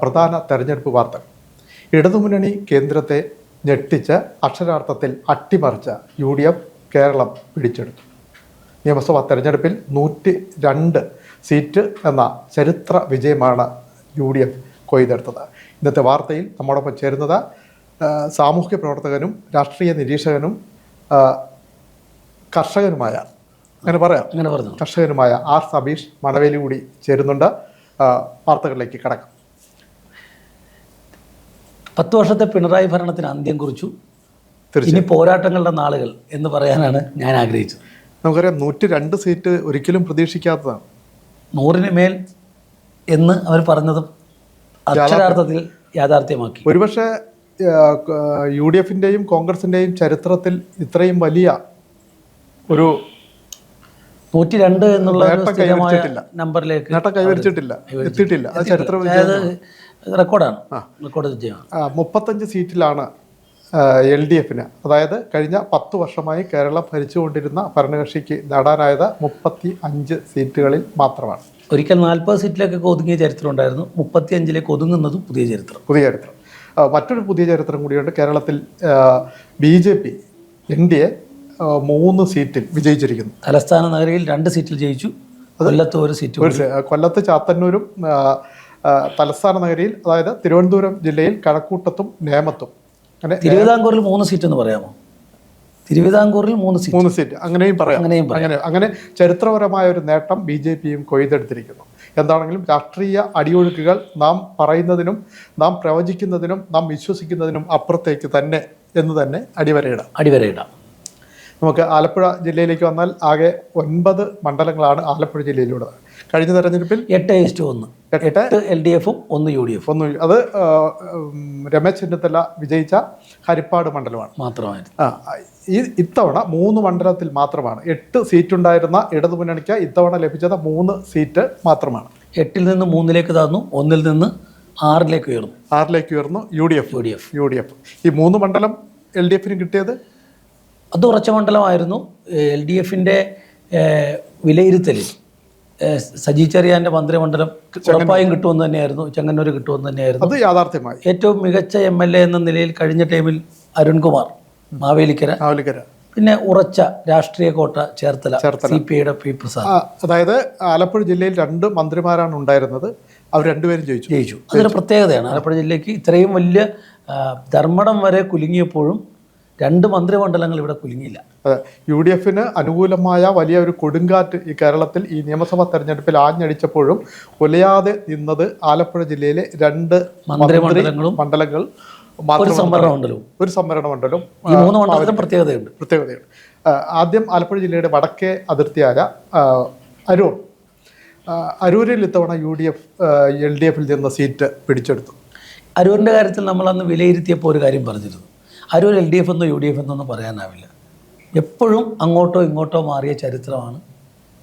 പ്രധാന തെരഞ്ഞെടുപ്പ് വാർത്തകൾ. ഇടതുമുന്നണി കേന്ദ്രത്തെ ഞെട്ടിച്ച് അക്ഷരാർത്ഥത്തിൽ അട്ടിമറിച്ച UDF കേരളം പിടിച്ചെടുത്തു. നിയമസഭാ തെരഞ്ഞെടുപ്പിൽ 102 സീറ്റ് എന്ന ചരിത്ര വിജയമാണ് UDF കൊയ്തെടുത്തത്. ഇന്നത്തെ വാർത്തയിൽ നമ്മോടൊപ്പം ചേരുന്നത് സാമൂഹ്യ പ്രവർത്തകനും രാഷ്ട്രീയ നിരീക്ഷകനും കർഷകനുമായ കർഷകനുമായ R. സബീഷ് മണവേലി കൂടി ചേരുന്നുണ്ട്. വാർത്തകളിലേക്ക് കടക്കാം. 10 വർഷത്തെ പിണറായി ഭരണത്തിന് അന്ത്യം കുറിച്ചു. ഇനി പോരാട്ടങ്ങളുടെ നാളുകൾ എന്ന് പറയാനാണ് ഞാൻ ആഗ്രഹിച്ചത്. നമുക്കറിയാം 102 സീറ്റ് ഒരിക്കലും പ്രതീക്ഷിക്കാത്തതാണ്. 100-ന് മേൽ എന്ന് അവർ പറഞ്ഞതും അക്ഷരാർത്ഥത്തിൽ യാഥാർത്ഥ്യമാക്കി. ഒരുപക്ഷെ UDFന്റെയും കോൺഗ്രസിന്റെയും ചരിത്രത്തിൽ ഇത്രയും വലിയ ഒരു 102 എന്നുള്ള നമ്പറിലേക്ക് നേട്ടം കൈവരിച്ചിട്ടില്ല, എത്തിയിട്ടില്ല. അത് ചരിത്ര റെക്കോർഡ് വിജയമാണ്. 35 സീറ്റിലാണ് LDFന്, അതായത് കഴിഞ്ഞ 10 വർഷമായി കേരളം ഭരിച്ചുകൊണ്ടിരുന്ന ഭരണകക്ഷിക്ക് നേടാനായത് 35 സീറ്റുകളിൽ മാത്രമാണ്. ഒരിക്കൽ 40 സീറ്റിലേക്കൊക്കെ ഒതുങ്ങിയ ചരിത്രം ഉണ്ടായിരുന്നു. 35ലേക്ക് ഒതുങ്ങുന്നതും പുതിയ ചരിത്രം. മറ്റൊരു പുതിയ ചരിത്രം കൂടിയുണ്ട്. കേരളത്തിൽ BJP NDA 3 സീറ്റിൽ വിജയിച്ചിരിക്കുന്നു. തലസ്ഥാന നഗരിയിൽ 2 സീറ്റിൽ ജയിച്ചു. കൊല്ലത്ത് 1 സീറ്റ്. കൊല്ലത്ത് ചാത്തന്നൂരും തലസ്ഥാന നഗരിയിൽ, അതായത് തിരുവനന്തപുരം ജില്ലയിൽ കഴക്കൂട്ടത്തും നേമത്തും. തിരുവിതാംകൂറിൽ 3 സീറ്റ് എന്ന് പറയാമോ? തിരുവിതാംകൂറിൽ 3 സീറ്റ് അങ്ങനെയും പറയാം. അങ്ങനെ ചരിത്രപരമായ ഒരു നേട്ടം BJPയും കൊയ്തെടുത്തിരിക്കുന്നു. എന്താണെങ്കിലും രാഷ്ട്രീയ അടിയൊഴുക്കുകൾ നാം പറയുന്നതിനും നാം പ്രവചിക്കുന്നതിനും നാം വിശ്വസിക്കുന്നതിനും അപ്പുറത്തേക്ക് തന്നെ എന്ന് തന്നെ അടിവരയിടാം. നമുക്ക് ആലപ്പുഴ ജില്ലയിലേക്ക് വന്നാൽ ആകെ 9 മണ്ഡലങ്ങളാണ് ആലപ്പുഴ ജില്ലയിലുള്ളത്. കഴിഞ്ഞ തെരഞ്ഞെടുപ്പിൽ 8:1 LDFും 1 UDF. അത് രമേശ് ചെന്നിത്തല വിജയിച്ച ഹരിപ്പാട് മണ്ഡലമാണ് മാത്രമായിരുന്നു. ഇത്തവണ 3 മണ്ഡലത്തിൽ മാത്രമാണ് 8 സീറ്റുണ്ടായിരുന്ന ഇടതുമുന്നണിക്ക് ഇത്തവണ ലഭിച്ചത് 3 സീറ്റ് മാത്രമാണ്. 8-ൽ നിന്ന് 3-ലേക്ക് താഴ്ന്നു, 1-ൽ നിന്ന് 6-ലേക്ക് ഉയർന്നു UDF. ഈ 3 മണ്ഡലം LDFന് കിട്ടിയത് അത് ഉറച്ച മണ്ഡലമായിരുന്നു. LDFന്റെ വിലയിരുത്തലിൽ സജി ചെറിയാന്റെ മന്ത്രിമണ്ഡലം ഉറപ്പായും കിട്ടുമെന്ന് തന്നെയായിരുന്നു. ചെങ്ങന്നൂർ കിട്ടുമെന്ന് തന്നെയായിരുന്നു. അത് യാഥാർത്ഥ്യമായി. ഏറ്റവും മികച്ച MLA എന്ന നിലയിൽ കഴിഞ്ഞ ടൈമിൽ അരുൺകുമാർ മാവേലിക്കര, പിന്നെ ഉറച്ച രാഷ്ട്രീയ കോട്ട ചേർത്തല CPIയുടെ P. പ്രസാദ്. അതായത് ആലപ്പുഴ ജില്ലയിൽ 2 മന്ത്രിമാരാണ് ഉണ്ടായിരുന്നത്. അവർ 2 പേരും ജയിച്ചു. അതൊരു പ്രത്യേകതയാണ്. ആലപ്പുഴ ജില്ലയ്ക്ക് ഇത്രയും വലിയ ധർമ്മടം വരെ കുലുങ്ങിയപ്പോഴും 2 മന്ത്രിമണ്ഡലങ്ങൾ ഇവിടെ കുലുങ്ങിയില്ല. UDFന് അനുകൂലമായ വലിയ ഒരു കൊടുങ്കാറ്റ് ഈ കേരളത്തിൽ ഈ നിയമസഭാ തെരഞ്ഞെടുപ്പിൽ ആഞ്ഞടിച്ചപ്പോഴും കൊലയാതെ നിന്നത് ആലപ്പുഴ ജില്ലയിലെ 2 മണ്ഡലങ്ങൾ, ഒരു സംവരണ മണ്ഡലവും. ഈ 3 മണ്ഡലത്തിലും പ്രത്യേകതയുണ്ട്. ആദ്യം ആലപ്പുഴ ജില്ലയുടെ വടക്കേ അതിർത്തിയായ അരൂരിൽ ഇത്തവണ LDFിൽ നിന്ന് സീറ്റ് പിടിച്ചെടുത്തു. അരൂരിൻ്റെ കാര്യത്തിൽ നമ്മൾ അന്ന് വിലയിരുത്തിയപ്പോൾ ഒരു കാര്യം പറഞ്ഞിരുന്നു. അരൂർ LDF എന്നോ UDF എന്നൊന്നും പറയാനാവില്ല. എപ്പോഴും അങ്ങോട്ടോ ഇങ്ങോട്ടോ മാറിയ ചരിത്രമാണ്.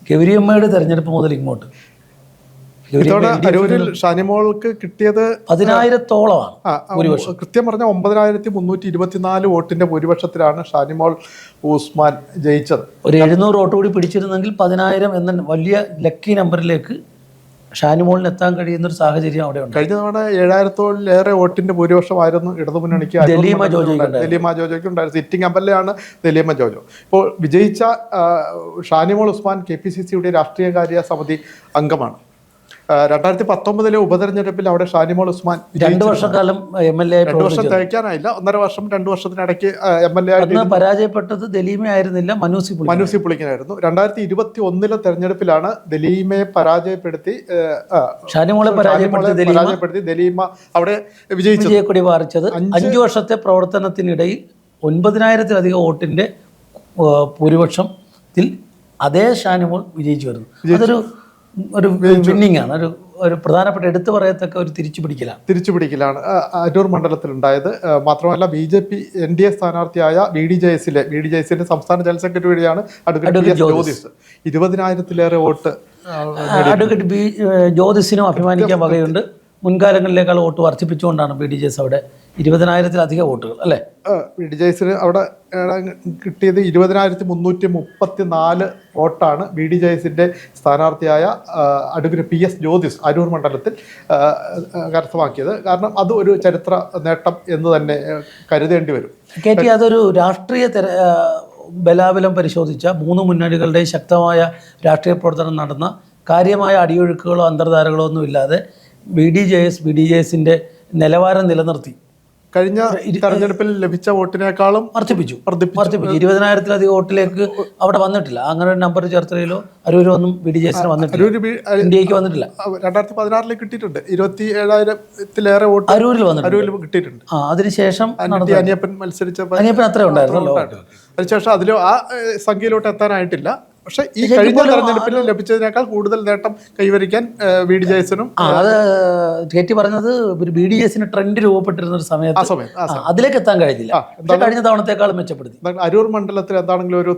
ഗൗരിയമ്മയുടെ തെരഞ്ഞെടുപ്പ് മുതൽ ഇങ്ങോട്ട് അരൂരിൽ ഷാനിമോൾക്ക് കിട്ടിയത് 10,000-ഓളമാണ്. കൃത്യം പറഞ്ഞ 9,324 വോട്ടിന്റെ ഭൂരിപക്ഷത്തിലാണ് ഷാനിമോൾ ഉസ്മാൻ ജയിച്ചത്. ഒരു 700 വോട്ട് കൂടി പിടിച്ചിരുന്നെങ്കിൽ 10,000 എന്ന വലിയ ലക്കി നമ്പറിലേക്ക് ഷാനിമോളിന് എത്താൻ കഴിയുന്ന ഒരു സാഹചര്യം അവിടെ ഉണ്ട്. കഴിഞ്ഞ തവണ 7,000-ലേറെ വോട്ടിന്റെ ഭൂരിപക്ഷമായിരുന്നു ഇടതുമുന്നണിക്ക്. ദലീമ ജോജോയ്ക്ക് ഉണ്ടായിരുന്നു. സിറ്റിംഗ് MLA ആണ് ദലീമ ജോജോ. ഇപ്പോൾ വിജയിച്ച ഷാനിമോൾ ഉസ്മാൻ KPCCയുടെ രാഷ്ട്രീയകാര്യ സമിതി അംഗമാണ്. 2019 ഉപതെരഞ്ഞെടുപ്പിൽ അവിടെ ഷാനിമോൾ ഉസ്മാൻ 2 വർഷക്കാലം MLA 2 വർഷം തയ്ക്കാനായില്ല, 1.5 വർഷം 2 വർഷത്തിനിടയ്ക്ക് MLA പരാജയപ്പെട്ടത് ദലീമയായിരുന്നില്ല, മനൂസി പുളിക്കനായിരുന്നു. 2021 തെരഞ്ഞെടുപ്പിലാണ് ദലീമയെ പരാജയപ്പെടുത്തി ഷാനിമോളെ പരാജയപ്പെടുത്തി ദലീമ അവിടെ വിജയക്കൊടി പാറിച്ചത്. 5 വർഷത്തെ പ്രവർത്തനത്തിനിടയിൽ 9,000-ലധികം വോട്ടിന്റെ ഭൂരിപക്ഷത്തിൽ അതേ ഷാനിമോൾ വിജയിച്ചു വരുന്നു. അതൊരു വിന്നിംഗ് ആണ്. ഒരു പ്രധാനപ്പെട്ട എടുത്തു പറയത്തക്ക ഒരു തിരിച്ചുപിടിക്കലാണ് അരൂർ മണ്ഡലത്തിലുണ്ടായത്. മാത്രമല്ല BJP NDA സ്ഥാനാർത്ഥിയായ BDJSന്റെ സംസ്ഥാന ജനറൽ സെക്രട്ടറി വഴിയാണ് അഡ്വക്കേറ്റ് ജ്യോതിസ് 20,000-ലേറെ വോട്ട്. അഡ്വക്കേറ്റ് ജ്യോതിസിനും അഭിമാനിക്കാൻ വകയുണ്ട്. മുൻകാലങ്ങളിലേക്കാൾ വോട്ട് വർദ്ധിപ്പിച്ചുകൊണ്ടാണ് BDJS അവിടെ 20,000-ലധികം വോട്ടുകൾ അല്ലേ? BDJSന് അവിടെ കിട്ടിയത് 20,334 വോട്ടാണ് BDJSന്റെ സ്ഥാനാർത്ഥിയായ അഡ്വക്കേറ്റ് PS ജ്യോതിസ് അരൂർ മണ്ഡലത്തിൽ കരസ്ഥമാക്കിയത്. കാരണം അത് ഒരു ചരിത്ര നേട്ടം എന്ന് തന്നെ കരുതേണ്ടി വരും. KT, അതൊരു രാഷ്ട്രീയ ബലാബലം പരിശോധിച്ച 3 മുന്നണികളുടെയും ശക്തമായ രാഷ്ട്രീയ പ്രവർത്തനം നടന്ന കാര്യമായ അടിയൊഴുക്കുകളോ അന്തർധാരകളോ ഒന്നും ഇല്ലാതെ BDJSന്റെ നിലവാരം നിലനിർത്തി കഴിഞ്ഞ തെരഞ്ഞെടുപ്പിൽ ലഭിച്ച വോട്ടിനേക്കാളും വർദ്ധിപ്പിച്ചു. 20,000-ലധികം വോട്ടിലേക്ക് അവിടെ വന്നിട്ടില്ല. അങ്ങനെ ഒരു നമ്പർ ചേർത്തലയിലോ അരൂരോ ഒന്നും BDJSന് വന്നിട്ടില്ല, ഇന്ത്യക്ക് വന്നിട്ടില്ല. 2016 കിട്ടിയിട്ടുണ്ട്. 27,000-ലേറെ വോട്ട് അരൂരിൽ കിട്ടിയിട്ടുണ്ട്. അതിനുശേഷം അനിയപ്പൻ മത്സരിച്ചപ്പോൾ അനിയപ്പൻ അത്രേ ഉണ്ടായിരുന്നല്ലോ. അതിനുശേഷം അതിലോ ആ സംഖ്യയിലോട്ട് എത്താനായിട്ടില്ല. പക്ഷെ ഈ കഴിഞ്ഞ തെരഞ്ഞെടുപ്പിൽ ലഭിച്ചതിനേക്കാൾ കൂടുതൽ നേട്ടം കൈവരിക്കാൻ BDJSനും അത് KT പറഞ്ഞത് BDJSന് ട്രെൻഡ് രൂപപ്പെട്ടിരുന്ന ഒരു സമയത്ത് അതിലേക്ക് എത്താൻ കഴിഞ്ഞില്ല. കഴിഞ്ഞ തവണത്തെക്കാളും മെച്ചപ്പെടുത്തി. അരൂർ മണ്ഡലത്തിൽ എന്താണെങ്കിലും ഒരു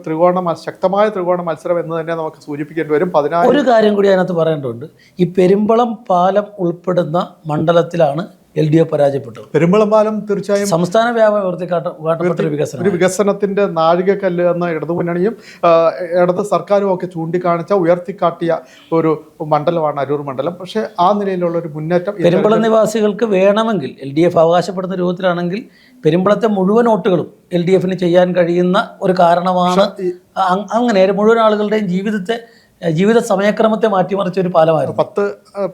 ശക്തമായ ത്രികോണ മത്സരം എന്ന് തന്നെ നമുക്ക് സൂചിപ്പിക്കേണ്ടി വരും. ഒരു കാര്യം കൂടി അതിനകത്ത് പറയേണ്ടതുണ്ട്. ഈ പെരുമ്പളം പാലം ഉൾപ്പെടുന്ന മണ്ഡലത്തിലാണ് LDF പരാജയപ്പെട്ടു. പെരുമ്പളം പാലം തീർച്ചയായും സംസ്ഥാന വ്യാപകപ്പെട്ട ഒരു വികസനത്തിന്റെ നാഴികക്കല്ല് എന്ന ഇടതുമുന്നണിയും ഇടത് സർക്കാരും ഒക്കെ ചൂണ്ടിക്കാണിച്ച ഉയർത്തിക്കാട്ടിയ ഒരു മണ്ഡലമാണ് അരൂർ മണ്ഡലം. പക്ഷേ ആ നിലയിലുള്ള ഒരു മുന്നേറ്റം പെരുമ്പളം നിവാസികൾക്ക് വേണമെങ്കിൽ LDF അവകാശപ്പെടുന്ന രൂപത്തിലാണെങ്കിൽ പെരുമ്പളത്തെ മുഴുവൻ വോട്ടുകളും LDFന് ചെയ്യാൻ കഴിയുന്ന ഒരു കാരണമാണ്. അങ്ങനെ മുഴുവൻ ആളുകളുടെയും ജീവിത സമയക്രമത്തെ മാറ്റിമറിച്ച ഒരു പാലമായിരുന്നു. 10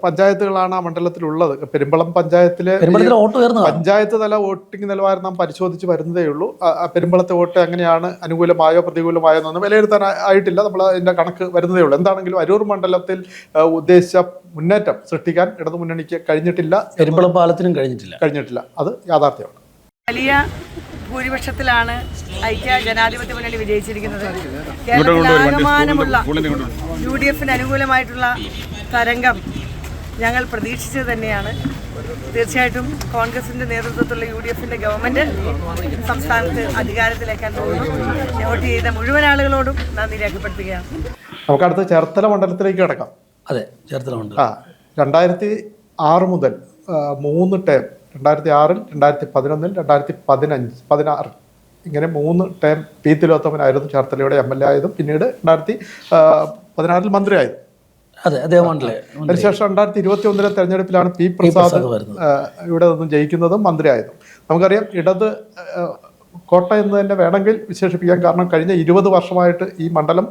പഞ്ചായത്തുകളാണ് ആ മണ്ഡലത്തിലുള്ളത്. പെരുമ്പളം പഞ്ചായത്തിലെ വോട്ട് ഉയർന്നു. പഞ്ചായത്ത് തല വോട്ടിംഗ് നിലവാരം നാം പരിശോധിച്ച് വരുന്നതേ ഉള്ളൂ. പെരുമ്പളത്തെ വോട്ട് എങ്ങനെയാണ് അനുകൂലമായോ പ്രതികൂലമായോ എന്നൊന്നും വിലയിരുത്താൻ ആയിട്ടില്ല. നമ്മൾ അതിന്റെ കണക്ക് വരുന്നതേ ഉള്ളൂ. എന്താണെങ്കിലും അരൂർ മണ്ഡലത്തിൽ ഉദ്ദേശിച്ച മുന്നേറ്റം സൃഷ്ടിക്കാൻ ഇടതുമുന്നണിക്ക് കഴിഞ്ഞിട്ടില്ല. പെരുമ്പളം പാലത്തിനും കഴിഞ്ഞിട്ടില്ല. അത് യാഥാർത്ഥ്യമാണ്. വലിയ ഭൂരിപക്ഷത്തിലാണ് ഐക്യ ജനാധിപത്യ മുന്നണി വിജയിച്ചിരിക്കുന്നത്. കേരളത്തിലാകമാനമുള്ള UDFന് അനുകൂലമായിട്ടുള്ള തരംഗം ഞങ്ങൾ പ്രതീക്ഷിച്ചത് തന്നെയാണ്. തീർച്ചയായിട്ടും കോൺഗ്രസിന്റെ നേതൃത്വത്തിലുള്ള UDFന്റെ ഗവൺമെന്റ് സംസ്ഥാനത്ത് അധികാരത്തിലേക്കാൻ പോകുന്നു. വോട്ട് ചെയ്ത മുഴുവൻ ആളുകളോടും നന്ദി രേഖപ്പെടുത്തുകയാണ്. നമുക്ക് അടുത്ത ചേർത്തല മണ്ഡലത്തിലേക്ക് കിടക്കാം. അതെ, ചേർത്തല മണ്ഡലം 2006 മുതൽ 3 ടേം 2006, 2011, 2016 ഇങ്ങനെ 3 ടേം P. തിലോത്തമനായിരുന്നു ചേർത്തലയുടെ MLA ആയതും പിന്നീട് 2016 മന്ത്രിയായത്. അതിനുശേഷം 2021 തെരഞ്ഞെടുപ്പിലാണ് P. പ്രസാദ് ഇവിടെ നിന്നും ജയിക്കുന്നതും മന്ത്രിയായതും. നമുക്കറിയാം ഇടത് കോട്ട എന്ന് തന്നെ വേണമെങ്കിൽ വിശേഷിപ്പിക്കാം. കാരണം കഴിഞ്ഞ 20 വർഷമായിട്ട് ഈ മണ്ഡലം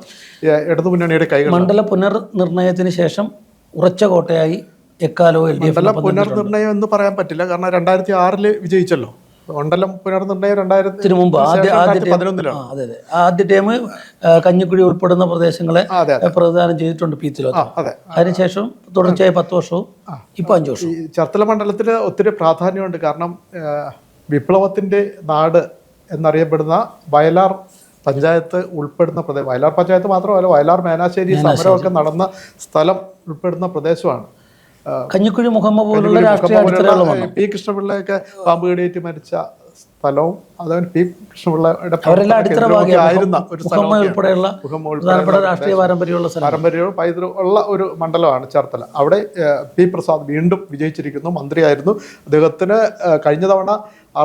ഇടതുമുന്നണിയുടെ കൈകൾ. മണ്ഡല പുനർനിർണയത്തിന് ശേഷം ഉറച്ച കോട്ടയായി എക്കാലവും LDF. പുനർനിർണയം എന്ന് പറയാൻ പറ്റില്ല. കാരണം 2006 വിജയിച്ചല്ലോ. മണ്ഡലം പുനർനിർണയം 2000 മുമ്പ് 2011 ആദ്യ ടൈം കഞ്ഞിക്കുഴി ഉൾപ്പെടുന്ന പ്രദേശങ്ങളെ പ്രതിദാനം ചെയ്തിട്ടുണ്ട് P. തിലോത്തമൻ. അതിനുശേഷം തുടർച്ചയായി 10 വർഷവും ഇപ്പൊ 5 വർഷവും. ചേർത്തല മണ്ഡലത്തിന് ഒത്തിരി പ്രാധാന്യമുണ്ട്. കാരണം വിപ്ലവത്തിന്റെ നാട് എന്നറിയപ്പെടുന്ന വയലാർ പഞ്ചായത്ത് ഉൾപ്പെടുന്ന പ്രദേശം. വയലാർ പഞ്ചായത്ത് മാത്രമല്ല, വയലാർ മേനാശ്ശേരി സമരമൊക്കെ നടന്ന സ്ഥലം ഉൾപ്പെടുന്ന പ്രദേശമാണ്. കഞ്ഞിക്കുഴി മുഹമ്മ പോലുള്ള രാഷ്ട്രീയ P. കൃഷ്ണപിള്ളയൊക്കെ പാമ്പ് കടിയേറ്റ് മരിച്ച സ്ഥലവും അതായത് P. കൃഷ്ണപിള്ളയുടെ ആയിരുന്ന ഒരു പാരമ്പര്യവും പൈതൃകമുള്ള ഒരു മണ്ഡലമാണ് ചേർത്തല. അവിടെ P. പ്രസാദ് വീണ്ടും വിജയിച്ചിരിക്കുന്നു, മന്ത്രിയായിരുന്നു. അദ്ദേഹത്തിന് കഴിഞ്ഞ തവണ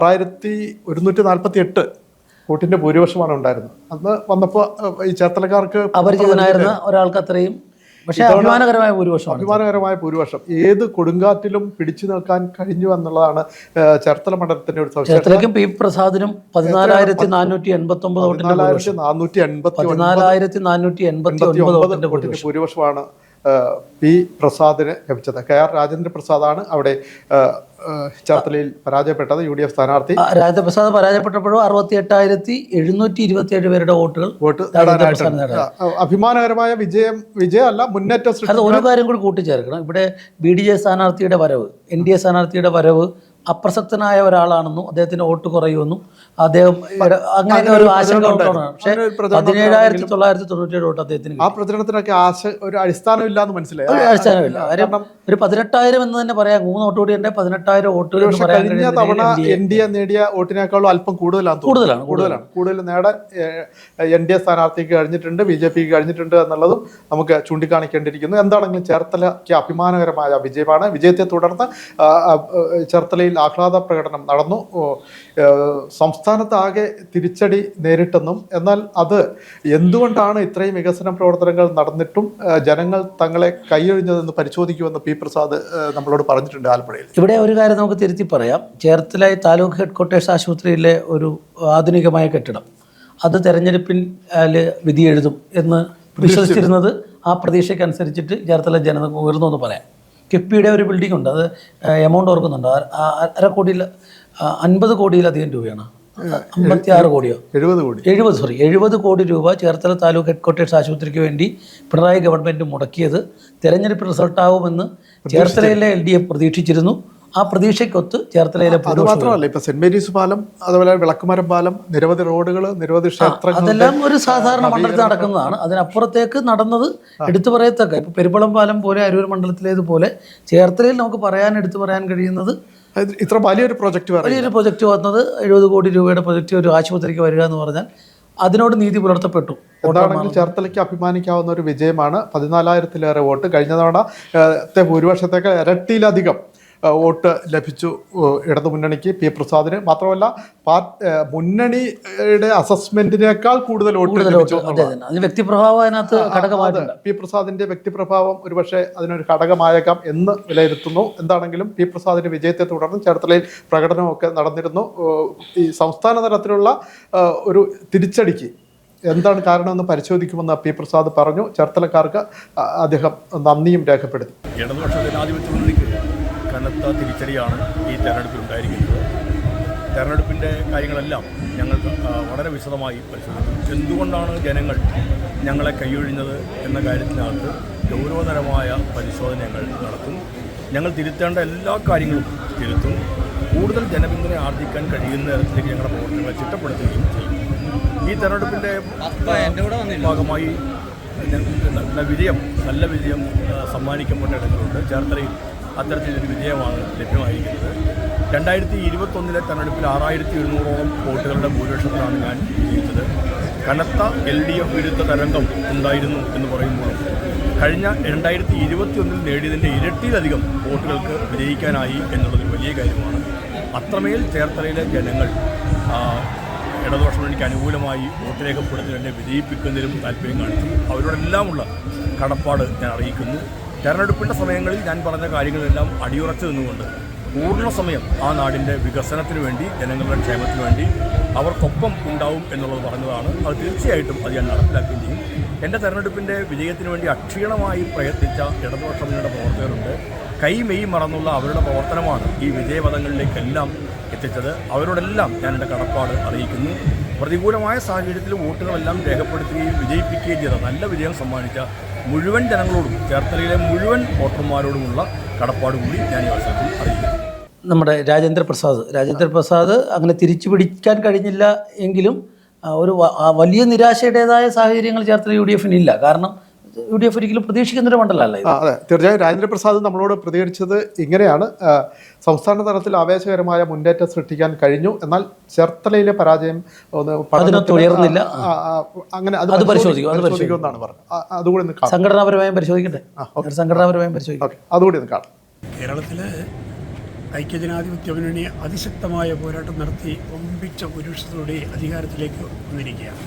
6148 വോട്ടിന്റെ ഭൂരിപക്ഷമാണ് ഉണ്ടായിരുന്നത്. അന്ന് വന്നപ്പോൾ ഈ ചേർത്തലക്കാർക്ക് അപരിചിതനായിരുന്ന ഒരാൾക്ക് അത്രയും അഭിമാനകരമായ ഭൂരിപക്ഷം ഏത് കൊടുങ്കാറ്റിലും പിടിച്ചു നിൽക്കാൻ കഴിഞ്ഞു എന്നുള്ളതാണ് ചേർത്തല മണ്ഡലത്തിന്റെ ഒരു സവിശേഷത. P. പ്രസാദിനും 14,489 വോട്ടിന്റെ ഭൂരിപക്ഷമാണ് P. പ്രസാദിന് ലഭിച്ചത്. KR രാജേന്ദ്ര പ്രസാദാണ് അവിടെ ചേർത്തലയിൽ പരാജയപ്പെട്ടത്. UDF സ്ഥാനാർത്ഥി രാജേന്ദ്ര പ്രസാദ് പരാജയപ്പെട്ടപ്പോഴും 68,727 പേരുടെ വോട്ട് അഭിമാനകരമായ വിജയമല്ല, മുന്നേറ്റം. അത് ഒരു കാര്യം കൂടി കൂട്ടിച്ചേർക്കണം. ഇവിടെ BDJ സ്ഥാനാർത്ഥിയുടെ വരവ്, NDA സ്ഥാനാർത്ഥിയുടെ വരവ് അപ്രസക്തനായ ഒരാളാണെന്നും അദ്ദേഹത്തിന് വോട്ട് കുറയുമെന്നും അദ്ദേഹം അങ്ങനെ ഒരു ആശങ്കകളാണ്. പക്ഷേ 17,997 വോട്ട് അദ്ദേഹത്തിന് ആ പ്രചരണത്തിനൊക്കെ ഒരു അടിസ്ഥാനമില്ലാന്ന് മനസ്സിലായി. ഒരു അടിസ്ഥാനമില്ല. കാര്യം ഒരു 18,000 എന്ന് തന്നെ പറയാം. 3 വോട്ട് കൂടി ഉണ്ട് 18,000 വോട്ട് എന്ന് പറയാൻ കഴിഞ്ഞ തവണ NDA നേടിയ വോട്ടിനേക്കാളും അല്പം കൂടുതലാണ്. കൂടുതൽ നേടാൻ NDA സ്ഥാനാർത്ഥിക്ക് കഴിഞ്ഞിട്ടുണ്ട്, BJPക്ക് കഴിഞ്ഞിട്ടുണ്ട് എന്നുള്ളതും നമുക്ക് ചൂണ്ടിക്കാണിക്കേണ്ടിയിരിക്കുന്നു. എന്താണെങ്കിലും ചേർത്തലയ്ക്ക് അഭിമാനകരമായ വിജയമാണ്. വിജയത്തെ തുടർന്ന് ചേർത്തലയിൽ ആഹ്ലാദ പ്രകടനം നടന്നു. സംസ്ഥാനത്താകെ തിരിച്ചടി നേരിട്ടെന്നും എന്നാൽ അത് എന്തുകൊണ്ടാണ് ഇത്രയും വികസന പ്രവർത്തനങ്ങൾ നടന്നിട്ടും ജനങ്ങൾ തങ്ങളെ കൈയൊഴിഞ്ഞതെന്ന് പരിശോധിക്കുമെന്ന് P. പ്രസാദ് നമ്മളോട് പറഞ്ഞിട്ടുണ്ട് ആലപ്പുഴയിൽ. ഇവിടെ ഒരു കാര്യം നമുക്ക് തിരുത്തി പറയാം. ചേർത്തല താലൂക്ക് ഹെഡ്ക്വാർട്ടേഴ്സ് ആശുപത്രിയിലെ ഒരു ആധുനികമായ കെട്ടിടം അത് തെരഞ്ഞെടുപ്പിൽ വിധി എഴുതും എന്ന് വിശ്വസിച്ചിരുന്നത് ആ പ്രതീക്ഷയ്ക്കനുസരിച്ചിട്ട് ചേർത്തല ജനത ഉയർന്നു എന്ന് പറയാം. കിഫ്ബിയുടെ ഒരു ബിൽഡിംഗ് ഉണ്ട്, അത് എമൗണ്ട് ഓർക്കുന്നുണ്ട്, 50 കോടിയിലധികം രൂപയാണ്. 56 കോടിയോ 70 കോടി രൂപ ചേർത്തല താലൂക്ക് ഹെഡ്ക്വാർട്ടേഴ്സ് ആശുപത്രിക്ക് വേണ്ടി പിണറായി ഗവൺമെൻറ് മുടക്കിയത് തെരഞ്ഞെടുപ്പ് റിസൾട്ടാവുമെന്ന് ചേർത്തലയിലെ LDF പ്രതീക്ഷിച്ചിരുന്നു. ആ പ്രതീക്ഷയ്ക്കൊത്ത് ചേർത്തലയിലെ അത് മാത്രമല്ല, ഇപ്പൊ സെന്റ് മേരീസ് പാലം, അതുപോലെ വിളക്കുമരം പാലം, നിരവധി റോഡുകൾ, നിരവധി ക്ഷേത്രങ്ങൾ, അതെല്ലാം ഒരു സാധാരണ മണ്ഡലത്തിൽ നടക്കുന്നതാണ്. അതിനപ്പുറത്തേക്ക് നടന്നത് എടുത്തു പറയത്തക്ക. ഇപ്പൊ പെരുമ്പളം പാലം പോലെ അരൂർ മണ്ഡലത്തിലേതുപോലെ ചേർത്തലയിൽ നമുക്ക് എടുത്തു പറയാൻ കഴിയുന്നത് ഇത്ര വലിയൊരു പ്രൊജക്ട് വന്നത് 70 കോടി രൂപയുടെ പ്രൊജക്ട് ഒരു ആശുപത്രിക്ക് വരിക എന്ന് പറഞ്ഞാൽ അതിനോട് നീതി പുലർത്തപ്പെട്ടു. എന്താണെങ്കിലും ചേർത്തലയ്ക്ക് അഭിമാനിക്കാവുന്ന ഒരു വിജയമാണ്. 14,000-ലേറെ വോട്ട്. കഴിഞ്ഞ തവണത്തെ ഭൂരിപക്ഷത്തേക്ക് ഇരട്ടിയിലധികം വോട്ട് ലഭിച്ചു ഇടതുമുന്നണിക്ക്, P. പ്രസാദിന്. മാത്രമല്ല മുന്നണിയുടെ അസസ്മെന്റിനേക്കാൾ കൂടുതൽ വോട്ട് ലഭിച്ചു. വ്യക്തിപ്രഭാവം അതിനകത്ത് ഘടകമായിട്ടുണ്ട്. P. പ്രസാദിന്റെ വ്യക്തിപ്രഭാവം ഒരുപക്ഷെ അതിനൊരു ഘടകമായേക്കാം എന്ന് വിലയിരുത്തുന്നു. എന്താണെങ്കിലും P. പ്രസാദിന്റെ വിജയത്തെ തുടർന്ന് ചേർത്തലയിൽ പ്രകടനമൊക്കെ നടന്നിരുന്നു. ഈ സംസ്ഥാന തലത്തിലുള്ള ഒരു തിരിച്ചടിക്ക് എന്താണ് കാരണമെന്ന് പരിശോധിക്കുമെന്ന് P. പ്രസാദ് പറഞ്ഞു. ചേർത്തലക്കാർക്ക് അദ്ദേഹം നന്ദിയും രേഖപ്പെടുത്തി. ഇടതുപക്ഷ ജനാധിപത്യ മുന്നണിക്ക് കനത്ത തിരിച്ചടിയാണ് ഈ തെരഞ്ഞെടുപ്പിൽ ഉണ്ടായിരിക്കുന്നത്. തെരഞ്ഞെടുപ്പിൻ്റെ കാര്യങ്ങളെല്ലാം ഞങ്ങൾ വളരെ വിശദമായി പരിശോധിച്ചു. എന്തുകൊണ്ടാണ് ജനങ്ങൾ ഞങ്ങളെ കൈയൊഴിഞ്ഞത് എന്ന കാര്യത്തിനകത്ത് ഗൗരവതരമായ പരിശോധന ഞങ്ങൾ നടത്തും. ഞങ്ങൾ തിരുത്തേണ്ട എല്ലാ കാര്യങ്ങളും തിരുത്തും. കൂടുതൽ ജനപിന്തുണ ആർജിക്കാൻ കഴിയുന്ന തരത്തിലേക്ക് ഞങ്ങളുടെ പ്രവർത്തനങ്ങളെ ചിട്ടപ്പെടുത്തുകയും ചെയ്യും. ഈ തെരഞ്ഞെടുപ്പിൻ്റെ ഭാഗമായി നല്ല വിജയം സമ്മാനിക്കപ്പെട്ട ഇടങ്ങളുണ്ട്. ചേർത്തലയിൽ അത്തരത്തിലൊരു വിജയമാണ് ലഭ്യമായിരിക്കുന്നത്. 2021 തെരഞ്ഞെടുപ്പിൽ 6,700ഓളം വോട്ടുകളുടെ ഭൂരിപക്ഷത്തിലാണ് ഞാൻ വിജയിച്ചത്. കനത്ത LDF വിരുദ്ധ തരംഗം ഉണ്ടായിരുന്നു എന്ന് പറയുമ്പോൾ കഴിഞ്ഞ 2021 നേടിയതിൻ്റെ ഇരട്ടിയിലധികം വോട്ടുകൾക്ക് വിജയിക്കാനായി എന്നുള്ളത് വലിയ കാര്യമാണ്. അത്രമേൽ ചേർത്തലയിലെ ജനങ്ങൾ ഇടതുപക്ഷ മുന്നണിക്ക് അനുകൂലമായി വോട്ട് രേഖപ്പെടുത്തി എന്നെ വിജയിപ്പിക്കുന്നതിലും താല്പര്യം കാണിച്ചു. അവരോടെല്ലാമുള്ള കടപ്പാട് ഞാൻ അറിയിക്കുന്നു. തെരഞ്ഞെടുപ്പിൻ്റെ സമയങ്ങളിൽ ഞാൻ പറഞ്ഞ കാര്യങ്ങളെല്ലാം അടിയുറച്ചു നിന്നുകൊണ്ട് പൂർണ്ണ സമയം ആ നാടിൻ്റെ വികസനത്തിന് വേണ്ടി, ജനങ്ങളുടെ ക്ഷേമത്തിന് വേണ്ടി അവർക്കൊപ്പം ഉണ്ടാവും എന്നുള്ളത് പറഞ്ഞതാണ്. അത് തീർച്ചയായിട്ടും അത് ഞാൻ നടപ്പിലാക്കുകയും ചെയ്യും. എൻ്റെ തെരഞ്ഞെടുപ്പിൻ്റെ വിജയത്തിന് വേണ്ടി അക്ഷീണമായി പ്രയത്നിച്ച ഇടതുപക്ഷ മുന്നണിയുടെ പ്രവർത്തകരുണ്ട്. കൈമെയ് മറന്നുള്ള അവരുടെ പ്രവർത്തനമാണ് ഈ വിജയപഥങ്ങളിലേക്കെല്ലാം എത്തിച്ചത്. അവരോടെല്ലാം ഞാൻ എൻ്റെ കടപ്പാട് അറിയിക്കുന്നു. പ്രതികൂലമായ സാഹചര്യത്തിൽ വോട്ടുകളെല്ലാം രേഖപ്പെടുത്തുകയും വിജയിപ്പിക്കുകയും ചെയ്ത നല്ല വിജയം സമ്മാനിച്ച മുഴുവൻ ജനങ്ങളോടും ചേർത്തലയിലെ മുഴുവൻ വോട്ടർമാരോടുമുള്ള കടപ്പാട് കൂടി ഞാൻ ഈ അവസരത്തിൽ അറിയിക്കുന്നു. നമ്മുടെ രാജേന്ദ്ര പ്രസാദ് അങ്ങനെ തിരിച്ചു പിടിക്കാൻ കഴിഞ്ഞില്ല എങ്കിലും ഒരു വലിയ നിരാശയുടേതായ സാഹചര്യങ്ങൾ ചേർത്തല UDF-ന് കാരണം UDF ഒരിക്കലും പ്രതീക്ഷിക്കുന്നൊരു മണ്ഡലമല്ല. അതെ, തീർച്ചയായും രാജേന്ദ്രപ്രസാദ് നമ്മളോട് പ്രതികരിച്ചത് ഇങ്ങനെയാണ്. സംസ്ഥാന തലത്തിൽ ആവേശകരമായ മുന്നേറ്റം സൃഷ്ടിക്കാൻ കഴിഞ്ഞു, എന്നാൽ ചേർത്തലയിലെ പരാജയം ഉയർന്നില്ല. അങ്ങനെ അത് പരിശോധിക്കുമെന്നാണ് പറഞ്ഞത്. അതുകൂടി സംഘടനാപരമായും പരിശോധിക്കട്ടെ. സംഘടനാപരമായും പരിശോധിക്കട്ടെ. അതുകൂടി ഒന്ന് കാണാം. കേരളത്തിലെ ഐക്യജനാധിപത്യ മുന്നണി അതിശക്തമായ പോരാട്ടം നടത്തി ഒമ്പിച്ച പുരുഷത്തോടെ അധികാരത്തിലേക്ക് വന്നിരിക്കുകയാണ്.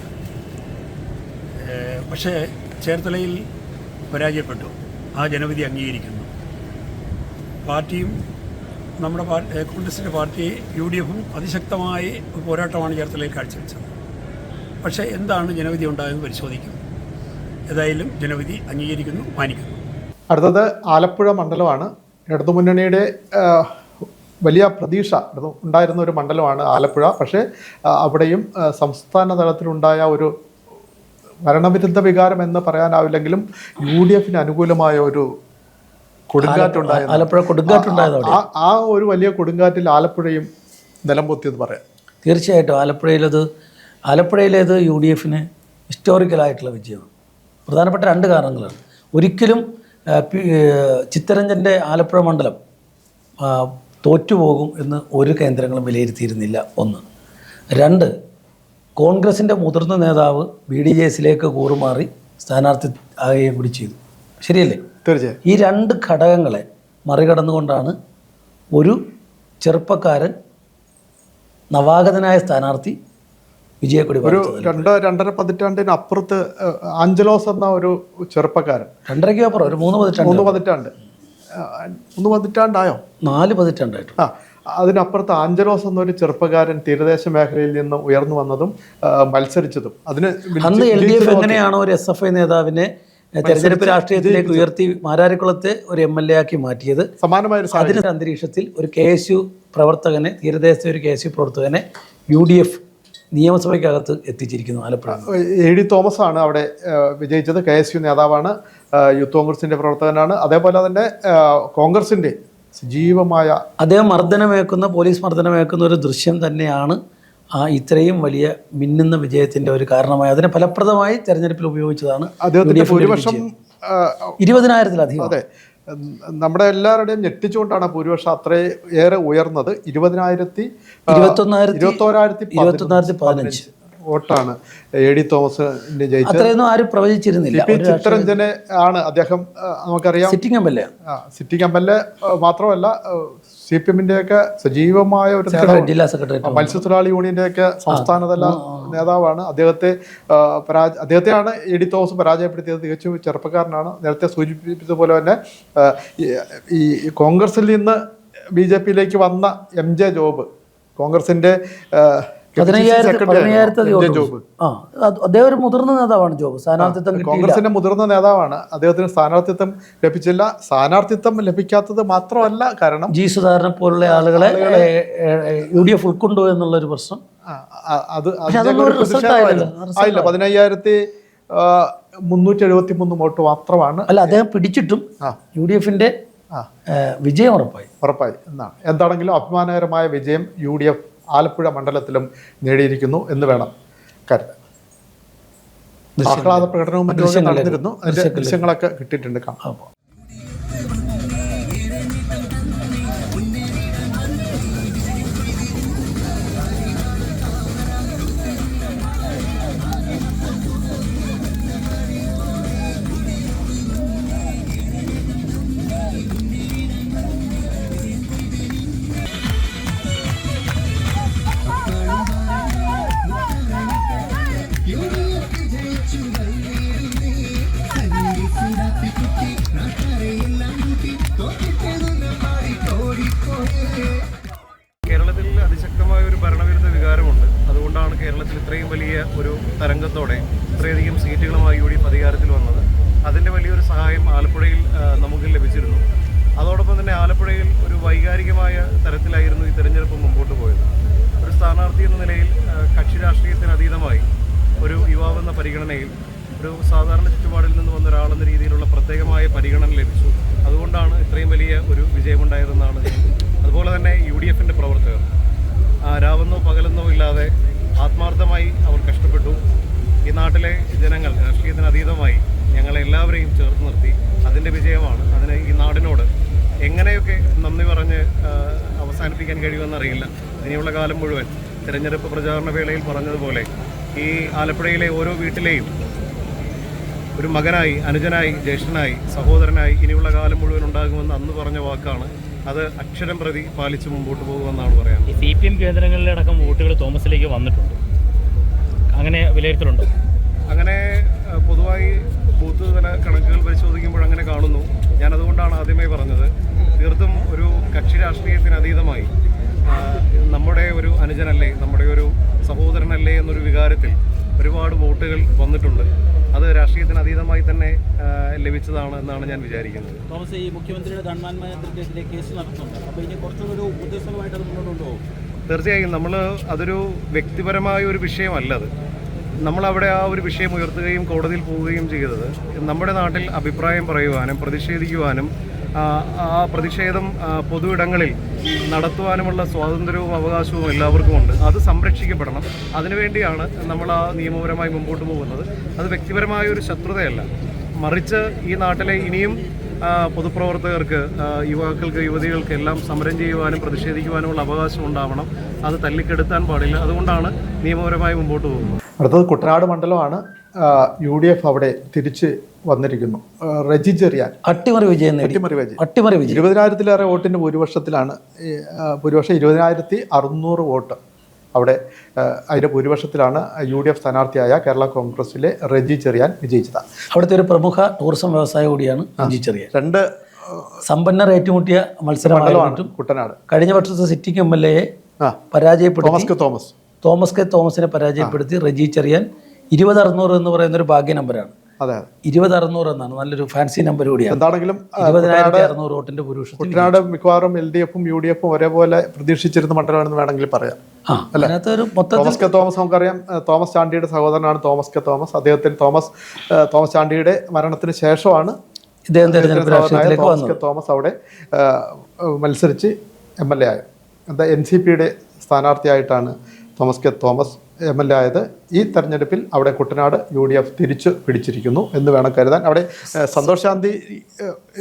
പക്ഷേ ചേർത്തലയിൽ പരാജയപ്പെട്ടു. ആ ജനവിധി അംഗീകരിക്കുന്നു. പാർട്ടിയും നമ്മുടെ കോൺഗ്രസിൻ്റെ പാർട്ടി UDF-ഉം അതിശക്തമായ പോരാട്ടമാണ് ചേർത്തലയിൽ കാഴ്ചവെച്ചത്. പക്ഷേ എന്താണ് ജനവിധി ഉണ്ടായതെന്ന് പരിശോധിക്കും. ഏതായാലും ജനവിധി അംഗീകരിക്കുന്നു, മാനിക്കുന്നു. അടുത്തത് ആലപ്പുഴ മണ്ഡലമാണ്. ഇടതുമുന്നണിയുടെ വലിയ പ്രതീക്ഷ ഉണ്ടായിരുന്ന ഒരു മണ്ഡലമാണ് ആലപ്പുഴ. പക്ഷേ അവിടെയും സംസ്ഥാന തലത്തിലുണ്ടായ ഒരു ഭരണവിരുദ്ധ വികാരം എന്ന് പറയാനാവില്ലെങ്കിലും UDF-ന് അനുകൂലമായ ഒരു കൊടുങ്കാറ്റുണ്ടായ ആലപ്പുഴ കൊടുങ്കാറ്റുണ്ടായത് അവിടെ. ആ ഒരു വലിയ കൊടുങ്കാറ്റിൽ ആലപ്പുഴയും നിലം പൊത്തിയെന്ന് പറയാം. തീർച്ചയായിട്ടും ആലപ്പുഴയിലേത് യു ഡി എഫിന് ഹിസ്റ്റോറിക്കലായിട്ടുള്ള വിജയമാണ്. പ്രധാനപ്പെട്ട 2 കാരണങ്ങളാണ്. ഒരിക്കലും ചിത്തരഞ്ജൻ്റെ ആലപ്പുഴ മണ്ഡലം തോറ്റുപോകും എന്ന് ഒരു കേന്ദ്രങ്ങളും വിലയിരുത്തിയിരുന്നില്ല. 1. 2, കോൺഗ്രസിൻ്റെ മുതിർന്ന നേതാവ് BDJസിലേക്ക് കൂറുമാറി സ്ഥാനാർത്ഥി ആകുകയും കൂടി ചെയ്തു. ശരിയല്ലേ? തീർച്ചയായും ഈ 2 ഘടകങ്ങളെ മറികടന്നുകൊണ്ടാണ് ഒരു ചെറുപ്പക്കാരൻ നവാഗതനായ സ്ഥാനാർത്ഥി വിജയക്കൊടി ഒരു 2.5 പതിറ്റാണ്ടിനപ്പുറത്ത് ആഞ്ചലോസ് എന്ന ഒരു ചെറുപ്പക്കാരൻ 2.5 അപ്പുറം ഒരു 3 പതിറ്റാണ്ട് 3 പതിറ്റാണ്ടായോ 4 പതിറ്റാണ്ടായിട്ട് അതിനപ്പുറത്ത് ആഞ്ചലോസ് എന്നൊരു ചെറുപ്പക്കാരൻ തീരദേശ മേഖലയിൽ നിന്ന് ഉയർന്നു വന്നതും മത്സരിച്ചതും അതിന് അന്ന് LDF എങ്ങനെയാണോ ഒരു SFI നേതാവിനെ തെരഞ്ഞെടുപ്പ് രാഷ്ട്രീയത്തിലേക്ക് ഉയർത്തി മാരാരിക്കുളത്തെ ഒരു MLA ആക്കി മാറ്റിയത്, സമാനമായ അതിന് അന്തരീക്ഷത്തിൽ ഒരു KSU പ്രവർത്തകനെ, തീരദേശത്തെ ഒരു KSU പ്രവർത്തകനെ UDF നിയമസഭയ്ക്കകത്ത് എത്തിച്ചിരിക്കുന്നു. ആലപ്പുഴ AD തോമസ് ആണ് അവിടെ വിജയിച്ചത്. KSU നേതാവാണ്, യൂത്ത് കോൺഗ്രസിന്റെ പ്രവർത്തകനാണ്. അതേപോലെ തന്നെ കോൺഗ്രസിന്റെ സജീവമായ അദ്ദേഹം പോലീസ് മർദ്ദനമേക്കുന്ന ഒരു ദൃശ്യം തന്നെയാണ് ഇത്രയും വലിയ മിന്നുന്ന വിജയത്തിന്റെ ഒരു കാരണമായി. അതിനെ ഫലപ്രദമായി തെരഞ്ഞെടുപ്പിൽ ഉപയോഗിച്ചതാണ്. അദ്ദേഹത്തിന്റെ ഭൂരിപക്ഷം 20,000-ലധികം. അതെ, നമ്മുടെ എല്ലാവരുടെയും ഞെട്ടിച്ചുകൊണ്ടാണ് ഭൂരിപക്ഷം അത്രയേറെ ഉയർന്നത്. 21,015 വോട്ടാണ് AD തോമസിന്റെ ജയിച്ചത്. അത്രയൊന്നും ആരും പ്രവചിച്ചിരുന്നില്ല. ചിത്തരഞ്ജനെ ആണ് അദ്ദേഹം, നമുക്കറിയാം, സിറ്റിംഗ് MLA. സിറ്റിംഗ് MLA മാത്രമല്ല, CPM-ന്റെ ഒക്കെ സജീവമായ ഒരു ജില്ലാ സെക്രട്ടറി, മത്സ്യത്തൊഴിലാളി യൂണിയന്റെ ഒക്കെ സംസ്ഥാനതല നേതാവാണ്. അദ്ദേഹത്തെയാണ് AD തോമസ് പരാജയപ്പെടുത്തിയത്. തികച്ചും ചെറുപ്പക്കാരനാണ്. നേരത്തെ സൂചിപ്പിച്ചതുപോലെ തന്നെ ഈ കോൺഗ്രസിൽ നിന്ന് BJP-യിലേക്ക് വന്ന MJ ജോബ്, കോൺഗ്രസിന്റെ 15,000 ജോബ്. അദ്ദേഹം ഒരു മുതിർന്ന നേതാവാണ്. ജോബ് സ്ഥാനാർത്ഥിത്വം കോൺഗ്രസിന്റെ മുതിർന്ന നേതാവാണ്. അദ്ദേഹത്തിന് സ്ഥാനാർത്ഥിത്വം ലഭിച്ചില്ല. സ്ഥാനാർത്ഥിത്വം ലഭിക്കാത്തത് മാത്രമല്ല കാരണം G. സുധാകരനെ പോലുള്ള ആളുകളെ UDF ഉൾക്കൊണ്ടു എന്നുള്ളൊരു പ്രശ്നം. അത് ആയില്ല. 15,373 വോട്ട് മാത്രമാണ്. അല്ല, അദ്ദേഹം പിടിച്ചിട്ടും UDF-ന്റെ വിജയം ഉറപ്പായി എന്നാണ്. എന്താണെങ്കിലും അഭിമാനകരമായ വിജയം UDF ആലപ്പുഴ മണ്ഡലത്തിലും നേടിയിരിക്കുന്നു എന്ന് വേണം കരുതാൻ. ആഹ്ലാദ പ്രകടനവും മറ്റും നടന്നിരുന്നു. അതിന്റെ ദൃശ്യങ്ങളൊക്കെ കിട്ടിയിട്ടുണ്ട്, കാണാം. കേരളത്തിൽ അതിശക്തമായ ഒരു ഭരണവിരുദ്ധ വികാരമുണ്ട്. അതുകൊണ്ടാണ് കേരളത്തിൽ ഇത്രയും വലിയ ഒരു തരംഗത്തോടെ ഇത്രയധികം സീറ്റുകളുമായി UDF അധികാരത്തിൽ വന്നത്. അതിൻ്റെ വലിയൊരു സഹായം ആലപ്പുഴയിൽ നമുക്ക് ലഭിച്ചിരുന്നു. അതോടൊപ്പം തന്നെ ആലപ്പുഴയിൽ ഒരു വൈകാരികമായ തരത്തിലായിരുന്നു ഈ തെരഞ്ഞെടുപ്പ് മുമ്പോട്ട് പോയത്. ഒരു സ്ഥാനാർത്ഥി എന്ന നിലയിൽ കക്ഷി രാഷ്ട്രീയത്തിന് അതീതമായി ഒരു യുവാവെന്ന പരിഗണനയിൽ ഒരു സാധാരണ ചുറ്റുപാടിൽ നിന്ന് വന്ന ഒരാളെന്ന രീതിയിലുള്ള പ്രത്യേകമായ പരിഗണന ലഭിച്ചു. അതുകൊണ്ടാണ് ഇത്രയും വലിയ ഒരു വിജയമുണ്ടായതെന്നാണ്. അതുപോലെ തന്നെ UDF-ന്റെ പ്രവർത്തകർ രാവെന്നോ പകലെന്നോ ഇല്ലാതെ ആത്മാർത്ഥമായി അവർ കഷ്ടപ്പെട്ടു. ഈ നാട്ടിലെ ജനങ്ങൾ രാഷ്ട്രീയത്തിന് അതീതമായി ഞങ്ങളെല്ലാവരെയും ചേർത്ത് നിർത്തി. അതിൻ്റെ വിജയമാണ്. അതിന് ഈ നാടിനോട് എങ്ങനെയൊക്കെ നന്ദി പറഞ്ഞ് അവസാനിപ്പിക്കാൻ കഴിയുമെന്നറിയില്ല. ഇനിയുള്ള കാലം മുഴുവൻ തിരഞ്ഞെടുപ്പ് പ്രചാരണ വേളയിൽ പറഞ്ഞതുപോലെ ഈ ആലപ്പുഴയിലെ ഓരോ വീട്ടിലെയും ഒരു മകനായി, അനുജനായി, ജ്യേഷ്ഠനായി, സഹോദരനായി ഇനിയുള്ള കാലം മുഴുവൻ ഉണ്ടാകുമെന്ന് അന്ന് പറഞ്ഞ വാക്കാണ്. അത് അക്ഷരം പ്രതി പാലിച്ച് മുമ്പോട്ട് പോകുമെന്നാണ് പറയാനുള്ളത്. CPM കേന്ദ്രങ്ങളിലടക്കം വോട്ടുകൾ തോമസിലേക്ക് വന്നിട്ടുണ്ട്. അങ്ങനെ വിലയിരുത്തലുണ്ടോ? അങ്ങനെ പൊതുവായി ബൂത്ത് തല കണക്കുകൾ പരിശോധിക്കുമ്പോൾ അങ്ങനെ കാണുന്നു. ഞാനതുകൊണ്ടാണ് ആദ്യമേ പറഞ്ഞത്, തീർത്തും ഒരു കക്ഷി രാഷ്ട്രീയത്തിന് അതീതമായി നമ്മുടെ ഒരു അനുജനല്ലേ, നമ്മുടെ ഒരു സഹോദരനല്ലേ എന്നൊരു വികാരത്തിൽ ഒരുപാട് വോട്ടുകൾ വന്നിട്ടുണ്ട്. അത് രാഷ്ട്രീയത്തിന് അതീതമായി തന്നെ ലഭിച്ചതാണ് എന്നാണ് ഞാൻ വിചാരിക്കുന്നത്. തോമസ്, ഈ മുഖ്യമന്ത്രിയുടെ ഗൺമാൻമാരുടെ കേസിലെ കേസ് നടത്തുന്നുണ്ട്. അപ്പോൾ ഇനി കുറച്ചുകൂടി ഉദ്ദേശപരമായിട്ട് അത് മുന്നോട്ട് കൊണ്ടുപോകും? തീർച്ചയായും അതൊരു വ്യക്തിപരമായ ഒരു വിഷയമല്ല. നമ്മളവിടെ ആ ഒരു വിഷയം ഉയർത്തുകയും കോടതിയിൽ പോവുകയും ചെയ്തത് നമ്മുടെ നാട്ടിൽ അഭിപ്രായം പറയുവാനും പ്രതിഷേധിക്കുവാനും ആ പ്രതിഷേധം പൊതുയിടങ്ങളിൽ നടത്തുവാനുമുള്ള സ്വാതന്ത്ര്യവും അവകാശവും എല്ലാവർക്കും ഉണ്ട്. അത് സംരക്ഷിക്കപ്പെടണം. അതിനുവേണ്ടിയാണ് നമ്മൾ ആ നിയമപരമായി മുമ്പോട്ട് പോകുന്നത്. അത് വ്യക്തിപരമായ ഒരു ശത്രുതയല്ല, മറിച്ച് ഈ നാട്ടിലെ ഇനിയും പൊതുപ്രവർത്തകർക്ക്, യുവാക്കൾക്ക്, യുവതികൾക്ക് എല്ലാം സമരം ചെയ്യുവാനും പ്രതിഷേധിക്കുവാനുമുള്ള അവകാശം ഉണ്ടാവണം. അത് തല്ലിക്കെടുത്താൻ പാടില്ല. അതുകൊണ്ടാണ് നിയമപരമായി മുമ്പോട്ട് പോകുന്നത്. അടുത്തത് കുട്ടനാട് മണ്ഡലമാണ്. UDF അവിടെ തിരിച്ച് വന്നിരിക്കുന്നു. റെജി ചെറിയാൻ അട്ടിമറി വിജയം നേടി. അട്ടിമറി വിജയം 20,000-ലേറെ വോട്ടിൻ്റെ ഭൂരിപക്ഷത്തിലാണ്. ഭൂരിപക്ഷം 20,600 വോട്ട്. അവിടെ അതിൻ്റെ ഭൂരിപക്ഷത്തിലാണ് UDF സ്ഥാനാർത്ഥിയായ കേരള കോൺഗ്രസിലെ റെജി ചെറിയാൻ വിജയിച്ചത്. അവിടുത്തെ ഒരു പ്രമുഖ ടൂറിസം വ്യവസായ കൂടിയാണ് റെജി ചെറിയാൻ. രണ്ട് സമ്പന്നർ ഏറ്റുമുട്ടിയ മത്സരമായിട്ടും കുട്ടനാട് കഴിഞ്ഞ വർഷത്തെ സിറ്റിംഗ് MLA പരാജയപ്പെടുത്തി തോമസ് കെ തോമസിനെ പരാജയപ്പെടുത്തി റെജി ചെറിയാൻ 20,600 എന്ന് പറയുന്ന ഒരു ഭാഗ്യ നമ്പറാണ്. അതെ, 20,600 എന്നാണ് നല്ലൊരു ഫാൻസി നമ്പർ കൂടിയാണ്. എന്താണെങ്കിലും 20,600 വോട്ടിന്റെ ഭൂരിപക്ഷത്തിൽ കുട്ടനാട് മിക്കവാറും LDF-ഉം UDF-ഉം ഒരേപോലെ പ്രതീക്ഷിച്ചിരുന്ന മണ്ഡലമാണെന്ന് വേണമെങ്കിൽ പറയാം. അതിനകത്തൊരു മൊത്തത്തിൽ തോമസ് കെ തോമസ് നമുക്കറിയാം, തോമസ് ചാണ്ടിയുടെ സഹോദരനാണ് തോമസ് കെ തോമസ്. അദ്ദേഹത്തിന് തോമസ് ചാണ്ടിയുടെ മരണത്തിന് ശേഷമാണ് ഇദ്ദേഹം തെരഞ്ഞെടുപ്പ് രാഷ്ട്രീയത്തിലേക്ക് തോമസ് കെ തോമസ് അവിടെ മത്സരിച്ച് MLA ആയത്. എന്താ NCPയുടെ സ്ഥാനാർത്ഥിയായിട്ടാണ് തോമസ് കെ തോമസ് MLA ആയത്. ഈ തെരഞ്ഞെടുപ്പിൽ അവിടെ കുട്ടനാട് UDF തിരിച്ചു പിടിച്ചിരിക്കുന്നു എന്ന് വേണം കരുതാൻ. അവിടെ സന്തോഷ് ശാന്തി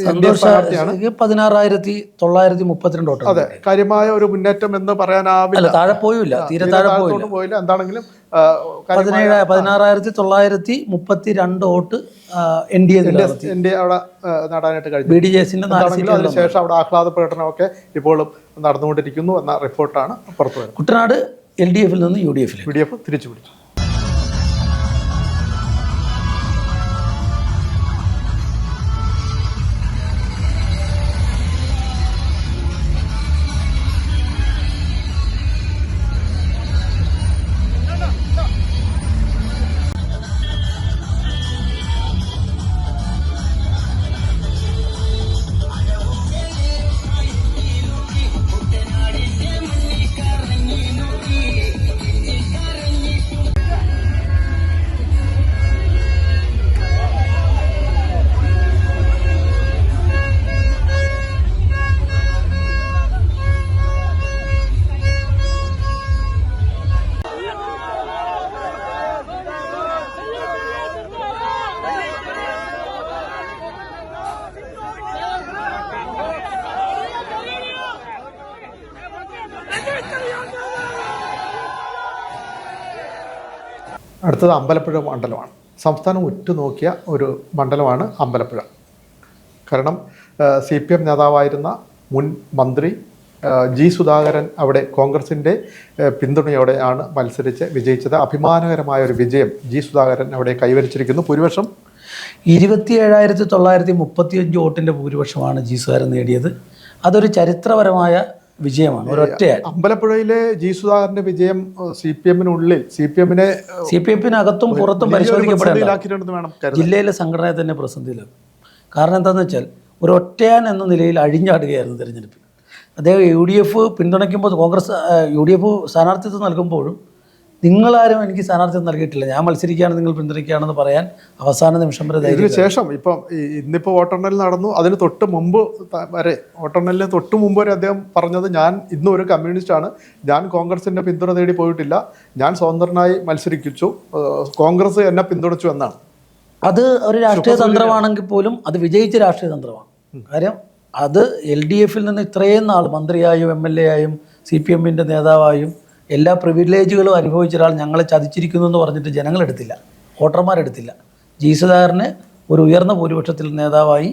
സ്ഥാനാർത്ഥിയാണ്. 16,932 വോട്ട്. അതെ, കാര്യമായ ഒരു മുന്നേറ്റം എന്ന് പറയാനാവില്ല. താഴെ പോയില്ല, തീരെ താഴെ പോയില്ല. എന്താണെങ്കിലും 16,932 വോട്ട് NDA അവിടെ നേടാനായിട്ട് കഴിഞ്ഞു. BDJസിന്റെ അതിനുശേഷം അവിടെ ആഹ്ലാദ പ്രകടനമൊക്കെ ഇപ്പോഴും നടന്നുകൊണ്ടിരിക്കുന്നു എന്ന റിപ്പോർട്ടാണ് പുറത്തു വരുന്നത്. കുട്ടനാട് LDF-ൽ നിന്ന് UDF തിരിച്ചു പിടിച്ചു. അടുത്തത് അമ്പലപ്പുഴ മണ്ഡലമാണ്. സംസ്ഥാനം ഉറ്റുനോക്കിയ ഒരു മണ്ഡലമാണ് അമ്പലപ്പുഴ. കാരണം CPM നേതാവായിരുന്ന മുൻ മന്ത്രി G. സുധാകരൻ അവിടെ കോൺഗ്രസിൻ്റെ പിന്തുണയോടെയാണ് മത്സരിച്ച് വിജയിച്ചത്. അഭിമാനകരമായ ഒരു വിജയം G. സുധാകരൻ അവിടെ കൈവരിച്ചിരിക്കുന്നു. ഭൂരിപക്ഷം 27,935 വോട്ടിൻ്റെ ഭൂരിപക്ഷമാണ് G. സുധാകരൻ നേടിയത്. അതൊരു ചരിത്രപരമായ വിജയമാണ്. ഒരൊറ്റയായി അമ്പലപ്പുഴയിലെ G. സുധാകരന്റെ വിജയം CPM-നകത്തും പുറത്തും പരിശോധിക്കപ്പെടേണ്ട ജില്ലയിലെ സംഘടനയെ തന്നെ പ്രതിസന്ധിയിലാക്കും. കാരണം എന്താണെന്ന് വെച്ചാൽ ഒരു ഒറ്റയാൻ എന്ന നിലയിൽ അഴിഞ്ഞാടുകയായിരുന്നു തെരഞ്ഞെടുപ്പിൽ. അദ്ദേഹം UDF പിന്തുണയ്ക്കുമ്പോൾ UDF സ്ഥാനാർത്ഥിത്വം നൽകുമ്പോഴും നിങ്ങളാരും എനിക്ക് സ്ഥാനാർത്ഥിത്വം നൽകിയിട്ടില്ല, ഞാൻ മത്സരിക്കുകയാണ്, നിങ്ങൾ പിന്തുണയ്ക്കുകയാണെന്ന് പറയാൻ അവസാന നിമിഷം വരെ ശേഷം ഇന്നിപ്പോൾ വോട്ടെണ്ണൽ നടന്നു. അതിന് തൊട്ട് മുമ്പ് വരെ, വോട്ടെണ്ണലിന് തൊട്ട് മുമ്പ് വരെ അദ്ദേഹം പറഞ്ഞത്, ഞാൻ ഇന്നും ഒരു കമ്മ്യൂണിസ്റ്റാണ്, ഞാൻ കോൺഗ്രസിൻ്റെ പിന്തുണ തേടി പോയിട്ടില്ല, ഞാൻ സ്വതന്ത്രനായി മത്സരിച്ചു, കോൺഗ്രസ് എന്നെ പിന്തുണച്ചു എന്നാണ്. അത് ഒരു രാഷ്ട്രീയ തന്ത്രമാണെങ്കിൽ പോലും അത് വിജയിച്ച രാഷ്ട്രീയ തന്ത്രമാണ്. കാര്യം അത് LDF-ൽ നിന്ന് ഇത്രയും നാൾ മന്ത്രിയായും MLA ആയും CPM-ൻ്റെ നേതാവായും എല്ലാ പ്രിവിലേജുകളും അനുഭവിച്ച ഒരാൾ ഞങ്ങളെ ചതിച്ചിരിക്കുന്നു എന്ന് പറഞ്ഞിട്ട് ജനങ്ങളെടുത്തില്ല, വോട്ടർമാരെടുത്തില്ല. G. സുധാകരന് ഒരു ഉയർന്ന ഭൂരിപക്ഷത്തിൽ നേതാവായി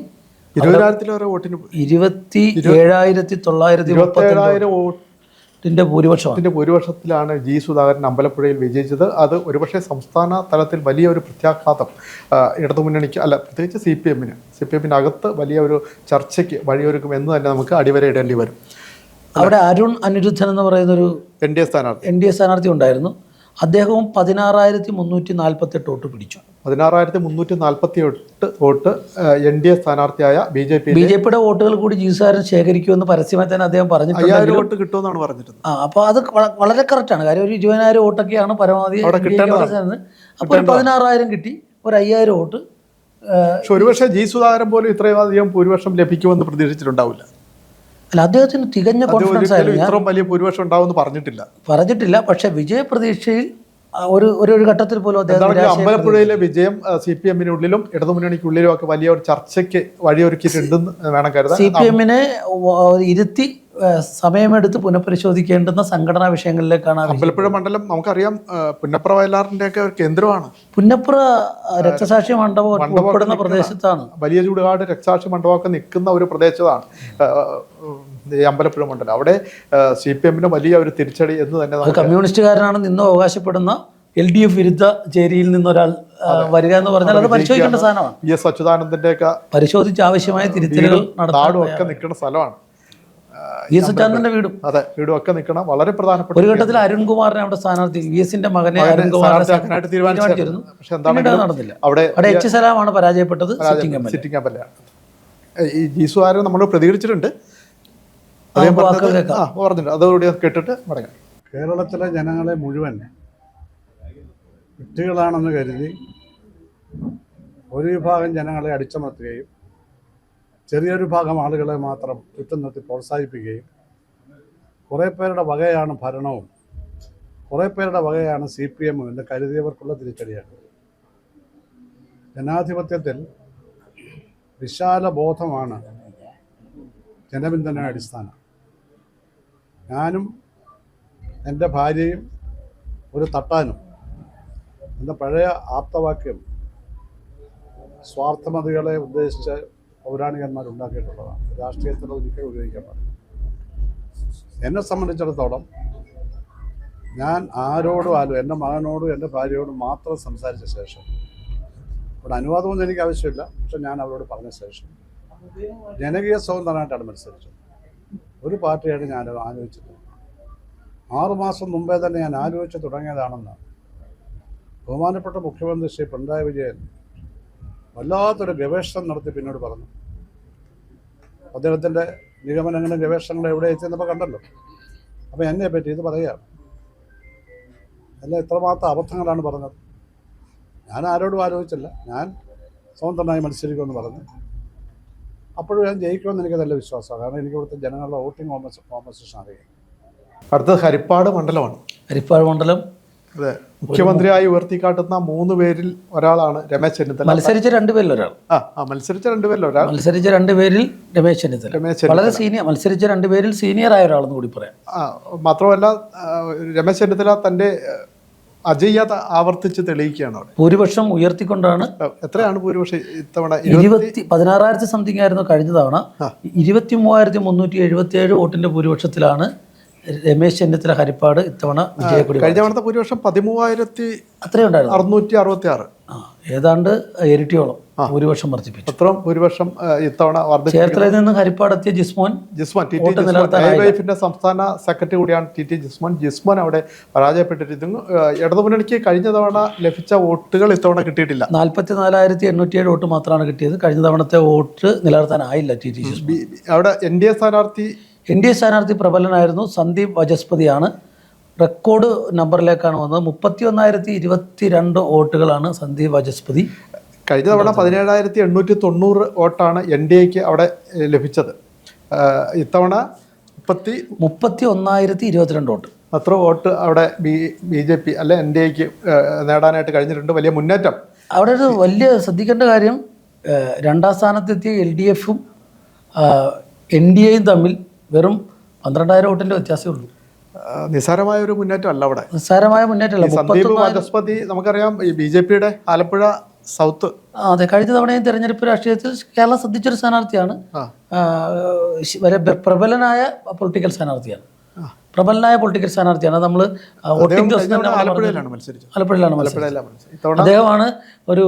20,000 വോട്ടിന് 27,932 വോട്ടിൻ്റെ ഭൂരിപക്ഷത്തിലാണ് G. സുധാകരൻ അമ്പലപ്പുഴയിൽ വിജയിച്ചത്. അത് ഒരുപക്ഷെ സംസ്ഥാന തലത്തിൽ വലിയ ഒരു പ്രത്യാഘാതം ഇടതുമുന്നണിക്ക്, അല്ല പ്രത്യേകിച്ച് CPM-നകത്ത് വലിയ ഒരു ചർച്ചയ്ക്ക് വഴിയൊരുക്കും എന്ന് തന്നെ നമുക്ക് അടിവരയിടേണ്ടി വരും. അവിടെ അരുൺ അനിരുദ്ധൻ എന്ന് പറയുന്നൊരു NDA സ്ഥാനാർത്ഥി ഉണ്ടായിരുന്നു. അദ്ദേഹവും 16,348 വോട്ട് പിടിച്ചു. 16,348 വോട്ട് NDA സ്ഥാനാർത്ഥിയായ BJPയുടെ വോട്ടുകൾ കൂടി G. സുധാകരൻ ശേഖരിക്കുമെന്ന് പരസ്യമായി തന്നെ അദ്ദേഹം പറഞ്ഞിട്ടുണ്ട്. 5,000 വോട്ട് കിട്ടുമെന്നാണ് പറഞ്ഞിരുന്നത്. അപ്പോൾ അത് വളരെ കറക്റ്റാണ്. കാര്യം ഒരു 20,000 വോട്ടൊക്കെയാണ് പരമാവധി. അപ്പോൾ ഒരു 16,000 കിട്ടി, ഒരു 5,000 വോട്ട് പക്ഷെ ഒരുപക്ഷെ ജി സുധാകരൻ പോലും ഇത്രയും അധികം ഭൂരിപക്ഷം ലഭിക്കുമെന്ന് പ്രതീക്ഷിച്ചിട്ടുണ്ടാവില്ല. അല്ല, അദ്ദേഹത്തിന് തികഞ്ഞ കോൺഫിഡൻസ് ആയിരുന്നു. ഇത്രയും വലിയ ഭൂരിപക്ഷം ഉണ്ടാവുമെന്ന് പറഞ്ഞിട്ടില്ല. പക്ഷെ വിജയപ്രതീക്ഷയിൽ ഒരു ഘട്ടത്തിൽ പോലും അദ്ദേഹം അമ്പലപ്പുഴയിലെ വിജയം CPM-നുള്ളിലും ഇടതുമുന്നണിക്കുള്ളിലും ഒക്കെ വലിയ ഒരു ചർച്ചയ്ക്ക് വഴിയൊരുക്കിയിട്ടുണ്ടെന്ന് വേണം കരുതാൻ. CPM-നെ ഇരുത്തി സമയമെടുത്ത് പുനഃപരിശോധിക്കേണ്ടുന്ന സംഘടനാ വിഷയങ്ങളിലേക്കാണ്. അമ്പലപ്പുഴ മണ്ഡലം നമുക്കറിയാം പുന്നപ്ര വയലാറിന്റെ ഒക്കെ ഒരു കേന്ദ്രമാണ്. പുന്നപ്ര രക്തസാക്ഷി മണ്ഡപം ഉൾപ്പെടുന്ന പ്രദേശത്താണ്. വലിയ ചൂടുകാട് രക്തസാക്ഷി മണ്ഡപമൊക്കെ നിൽക്കുന്ന ഒരു പ്രദേശമാണ് ഈ അമ്പലപ്പുഴ മണ്ഡലം. അവിടെ CPM-ന് വലിയ ഒരു തിരിച്ചടി എന്ന് തന്നെ. കമ്മ്യൂണിസ്റ്റുകാരനാണ് ഇന്നും അവകാശപ്പെടുന്ന LDF വിരുദ്ധ ചേരിയിൽ നിന്നൊരാൾ വരിക എന്ന് പറഞ്ഞാൽ അത് പരിശോധിക്കേണ്ട സാധനമാണ്. PS അച്യുതാനന്ദന്റെ ഒക്കെ പരിശോധിച്ച് ആവശ്യമായ തിരുത്തലുകൾ നാടും ഒക്കെ നിൽക്കുന്ന സ്ഥലമാണ്. PS അച്യുതാനന്ദന്റെ വീടും വീടും ഒക്കെ നിൽക്കണം. വളരെ പ്രധാനപ്പെട്ട ഒരു ഘട്ടത്തിൽ അരുൺകുമാറിനെ അവിടെ സ്ഥാനാർത്ഥി VS-ന്റെ മകനെ അരുൺകുമാറിനെ തീരുമാനിച്ചിരുന്നു. പക്ഷെ എന്താണ് നടന്നില്ല. അവിടെ H സലാമാണ് പരാജയപ്പെട്ടത്. സിറ്റിംഗ് എംഎൽഎ ഈ ജി സുധാകരൻ നമ്മൾ പ്രതികരിച്ചിട്ടുണ്ട്. പറഞ്ഞിട്ടുണ്ട്. അതോടുകൂടി കേട്ടിട്ട് മടങ്ങാം. കേരളത്തിലെ ജനങ്ങളെ മുഴുവൻ കുട്ടികളാണെന്ന് കരുതി ഒരു വിഭാഗം ജനങ്ങളെ അടിച്ചമർത്തുകയും ചെറിയൊരു ഭാഗം ആളുകളെ മാത്രം ചുറ്റും നിർത്തി പ്രോത്സാഹിപ്പിക്കുകയും കുറേ പേരുടെ വകയാണ് ഭരണവും കുറേ പേരുടെ വകയാണ് CPM എന്ന് കരുതിയവർക്കുള്ള തിരിച്ചടിയാണ്. ജനാധിപത്യത്തിൽ വിശാല ബോധമാണ് ജനപിന്തുണയുടെ അടിസ്ഥാനം. ഞാനും എൻ്റെ ഭാര്യയും ഒരു തട്ടാനും എന്ന പഴയ ആപ്തവാക്യം സ്വാർത്ഥമതികളെ ഉദ്ദേശിച്ച് പൗരാണികന്മാർ ഉണ്ടാക്കിയിട്ടുള്ളതാണ്. രാഷ്ട്രീയത്തിൽ ഒരിക്കലും ഉപയോഗിക്കാൻ പാടില്ല. എന്നെ സംബന്ധിച്ചിടത്തോളം ഞാൻ ആരോടും എൻ്റെ മകനോടും എൻ്റെ ഭാര്യയോടും മാത്രം സംസാരിച്ച ശേഷം, ഇവിടെ അനുവാദമൊന്നും എനിക്ക് ആവശ്യമില്ല, പക്ഷെ ഞാൻ അവരോട് പറഞ്ഞ ശേഷം ജനകീയ സ്വതന്ത്രനായിട്ടാണ് മത്സരിച്ചത്. ഒരു പാർട്ടിയായിട്ട് ഞാൻ ആലോചിച്ചിട്ടില്ല. 6 മാസം മുമ്പേ തന്നെ ഞാൻ ആലോചിച്ച് തുടങ്ങിയതാണെന്ന് ബഹുമാനപ്പെട്ട മുഖ്യമന്ത്രി ശ്രീ പിണറായി വിജയൻ വല്ലാത്തൊരു ഗവേഷണം നടത്തി പിന്നീട് പറഞ്ഞു. അദ്ദേഹത്തിൻ്റെ നിഗമനങ്ങളും ഗവേഷണങ്ങളും എവിടെ എത്തിയെന്നപ്പോൾ കണ്ടല്ലോ. അപ്പോൾ എന്നെ പറ്റി ഇത് പറയുകയാണ്. അല്ല, എത്രമാത്രം അബദ്ധങ്ങളാണ് പറഞ്ഞത്. ഞാൻ ആരോടും ആലോചിച്ചില്ല, ഞാൻ സ്വതന്ത്രനായി മത്സരിക്കുമെന്ന് പറഞ്ഞു. അപ്പോഴും ഞാൻ ജയിക്കുമെന്ന് എനിക്ക് നല്ല വിശ്വാസമാണ്. കാരണം എനിക്ക് ഇവിടുത്തെ ജനങ്ങളുടെ വോട്ടിംഗ് കോമ്പൻസേഷൻ അറിയാം. അടുത്തത് ഹരിപ്പാട് മണ്ഡലമാണ്. ഹരിപ്പാട് മണ്ഡലം അതെ, മുഖ്യമന്ത്രിയായി ഉയർത്തിക്കാട്ടുന്ന 3 പേരിൽ ഒരാളാണ് രമേശ് ചെന്നിത്തല. മത്സരിച്ച 2 പേരിൽ ഒരാൾ. മത്സരിച്ച 2 പേരിൽ ഒരാൾ. മത്സരിച്ച 2 പേരിൽ രമേശ് ചെന്നിത്തല വളരെ സീനിയർ. മത്സരിച്ച 2 പേരിൽ സീനിയർ ആയ ഒരാളെന്ന് കൂടി പറയാം. മാത്രമല്ല രമേശ് ചെന്നിത്തല തന്റെ അജയ്യത ആവർത്തിച്ച് തെളിയിക്കുകയാണ്. അവിടെ ഭൂരിപക്ഷം ഉയർത്തിക്കൊണ്ടാണ്. എത്രയാണ് ഭൂരിപക്ഷം ഇത്തവണ? 16,000 സംതിങ് ആയിരുന്നു കഴിഞ്ഞ തവണ. 23,377 വോട്ടിന്റെ ഭൂരിപക്ഷത്തിലാണ് രമേശ് ചെന്നിത്തല ഹരിപ്പാട് ഇത്തവണ വിജയക്കൊടി. കഴിഞ്ഞ തവണത്തെ ഭൂരിപക്ഷം 13,666. ഏതാണ്ട് ഇരട്ടിയോളം ഭൂരിപക്ഷം വർദ്ധിപ്പിച്ചു. അത്രയും ഭൂരിപക്ഷം ഇത്തവണ ചേർത്തലയിൽ നിന്ന് ഹരിപ്പാട് എത്തിയ ജിസ്മോൻ ന്റെ സംസ്ഥാന സെക്രട്ടറി കൂടിയാണ് TT ജിസ്മോൻ അവിടെ പരാജയപ്പെട്ടിരുന്നു. ഇടതുമുന്നണിക്ക് കഴിഞ്ഞ തവണ ലഭിച്ച വോട്ടുകൾ ഇത്തവണ കിട്ടിയിട്ടില്ല. 44,807 വോട്ട് മാത്രമാണ് കിട്ടിയത്. കഴിഞ്ഞ തവണത്തെ വോട്ട് നിലനിർത്താനായില്ല TT ജിസ്മോൻ. അവിടെ NDA സ്ഥാനാർത്ഥി പ്രബലനായിരുന്നു. സന്ദീപ് വചസ്പതിയാണ്. റെക്കോർഡ് നമ്പറിലേക്കാണ് വന്നത്. 31,022 വോട്ടുകളാണ് സന്ദീപ് വചസ്പതി. കഴിഞ്ഞ തവണ 17,890 വോട്ടാണ് NDAക്ക് അവിടെ ലഭിച്ചത്. ഇത്തവണ 31,022 വോട്ട്. അത്ര വോട്ട് അവിടെ BJP അല്ലെ NDAക്ക് നേടാനായിട്ട് കഴിഞ്ഞിട്ടുണ്ട്. വലിയ മുന്നേറ്റം. അവിടെ ഒരു വലിയ ശ്രദ്ധിക്കേണ്ട കാര്യം, 2ാം സ്ഥാനത്തെത്തിയ LDF-ഉം NDAയും തമ്മിൽ വെറും 12,000 വോട്ടിന്റെ വ്യത്യാസമേ ഉള്ളൂ. നിസ്സാരമായ ഒരു മുന്നേറ്റം അല്ല അവിടെ. നിസ്സാരമായ മുന്നേറ്റമല്ല. സന്ദീപ് വാചസ്പതി നമുക്കറിയാം BJPയുടെ ആലപ്പുഴ സൗത്ത്. അതെ, കഴിഞ്ഞ തവണയും തെരഞ്ഞെടുപ്പ് രാഷ്ട്രീയത്തിൽ കേരളം ശ്രദ്ധിച്ചൊരു സ്ഥാനാർത്ഥിയാണ്. പ്രബലനായ പൊളിറ്റിക്കൽ സ്ഥാനാർത്ഥിയാണ്. നമ്മൾ ആലപ്പുഴയിലാണ് മത്സരിച്ചത്. അദ്ദേഹമാണ് ഒരു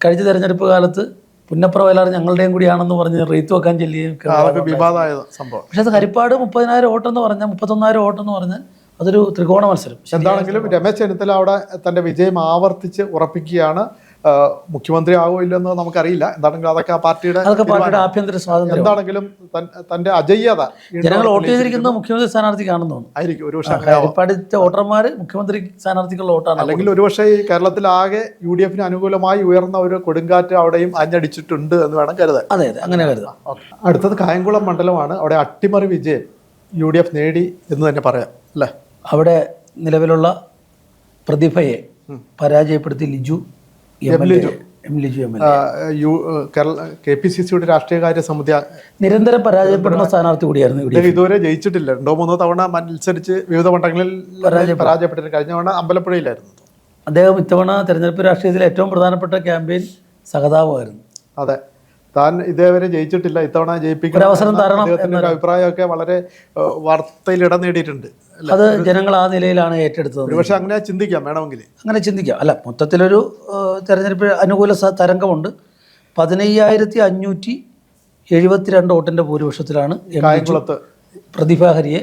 കഴിഞ്ഞ തെരഞ്ഞെടുപ്പ് കാലത്ത് പുന്നപ്ര വയലാർ ഞങ്ങളുടെയും കൂടിയാണെന്ന് പറഞ്ഞ് റീത്ത് വെക്കാൻ ചെല്ലുകയും വിവാദമായ സംഭവം. പക്ഷെ അത് ഹരിപ്പാട് 30,000 വോട്ടെന്ന് പറഞ്ഞാൽ 31,000 വോട്ടെന്ന് പറഞ്ഞാൽ അതൊരു ത്രികോണ മത്സരം. എന്താണെങ്കിലും രമേശ് ചെന്നിത്തല അവിടെ തന്റെ വിജയം ആവർത്തിച്ച് ഉറപ്പിക്കുകയാണ്. മുഖ്യമന്ത്രി ആവോ ഇല്ലെന്ന് നമുക്കറിയില്ല. എന്താണെങ്കിലും അതൊക്കെ ആ പാർട്ടിയുടെ ആഭ്യന്തര സ്വാതന്ത്ര്യം. എന്താണെങ്കിലും തന്റെ അജയ്യത ജനങ്ങൾ വോട്ട് ചെയ്തിരിക്കുന്നത് മുഖ്യമന്ത്രി സ്ഥാനാർത്ഥിക്കാണെന്ന് തോന്നുന്നു. ആയിരിക്കും ഒരുപക്ഷെ. ഹരിപ്പാടിത്തെ വോട്ടർമാർ മുഖ്യമന്ത്രി സ്ഥാനാർത്ഥിക്കുള്ള വോട്ടാണ്. അല്ലെങ്കിൽ ഒരുപക്ഷെ ഈ കേരളത്തിലാകെ UDF അനുകൂലമായി ഉയർന്ന ഒരു കൊടുങ്കാറ്റ് അവിടെയും അഞ്ഞടിച്ചിട്ടുണ്ട് എന്ന് വേണം കരുതാൻ. അതെ അതെ, അങ്ങനെ കരുതാം. അടുത്തത് കായംകുളം മണ്ഡലമാണ്. അവിടെ അട്ടിമറി വിജയം UDF നേടി എന്ന് തന്നെ പറയാം അല്ലേ? അവിടെ നിലവിലുള്ള പ്രതിഭയെ പരാജയപ്പെടുത്തി ലിജു MLA. KPCCയുടെ രാഷ്ട്രീയകാര്യ സമിതി നിരന്തരം പരാജയപ്പെടുന്ന സ്ഥാനാർത്ഥി കൂടിയായിരുന്നു. ഇതുവരെ ജയിച്ചിട്ടില്ല. 2-3 തവണ മത്സരിച്ച് വിവിധ മണ്ഡലങ്ങളിൽ പരാജയപ്പെട്ടിട്ട്. കഴിഞ്ഞ തവണ അമ്പലപ്പുഴയിലായിരുന്നു അദ്ദേഹം. ഇത്തവണ തെരഞ്ഞെടുപ്പ് രാഷ്ട്രീയത്തിൽ ഏറ്റവും പ്രധാനപ്പെട്ട ക്യാമ്പയിൻ സഹതാപമായിരുന്നു. അതെ, താൻ ഇതേവരെ ജയിച്ചിട്ടില്ല, ഇത്തവണ ജയിപ്പിക്കുന്ന അവസരം തരണം എന്നൊരു അഭിപ്രായമൊക്കെ വളരെ വാർത്തയിൽ ഇടം നേടിയിട്ടുണ്ട്. അത് ജനങ്ങൾ ആ നിലയിലാണ് ഏറ്റെടുത്തത്. പക്ഷെ അങ്ങനെ ചിന്തിക്കാം, വേണമെങ്കിൽ അങ്ങനെ ചിന്തിക്കാം. അല്ല, മൊത്തത്തിലൊരു തെരഞ്ഞെടുപ്പ് അനുകൂല തരംഗമുണ്ട്. 15,572 വോട്ടിന്റെ ഭൂരിപക്ഷത്തിലാണ് കായംകുളത്ത് പ്രതിഭയെ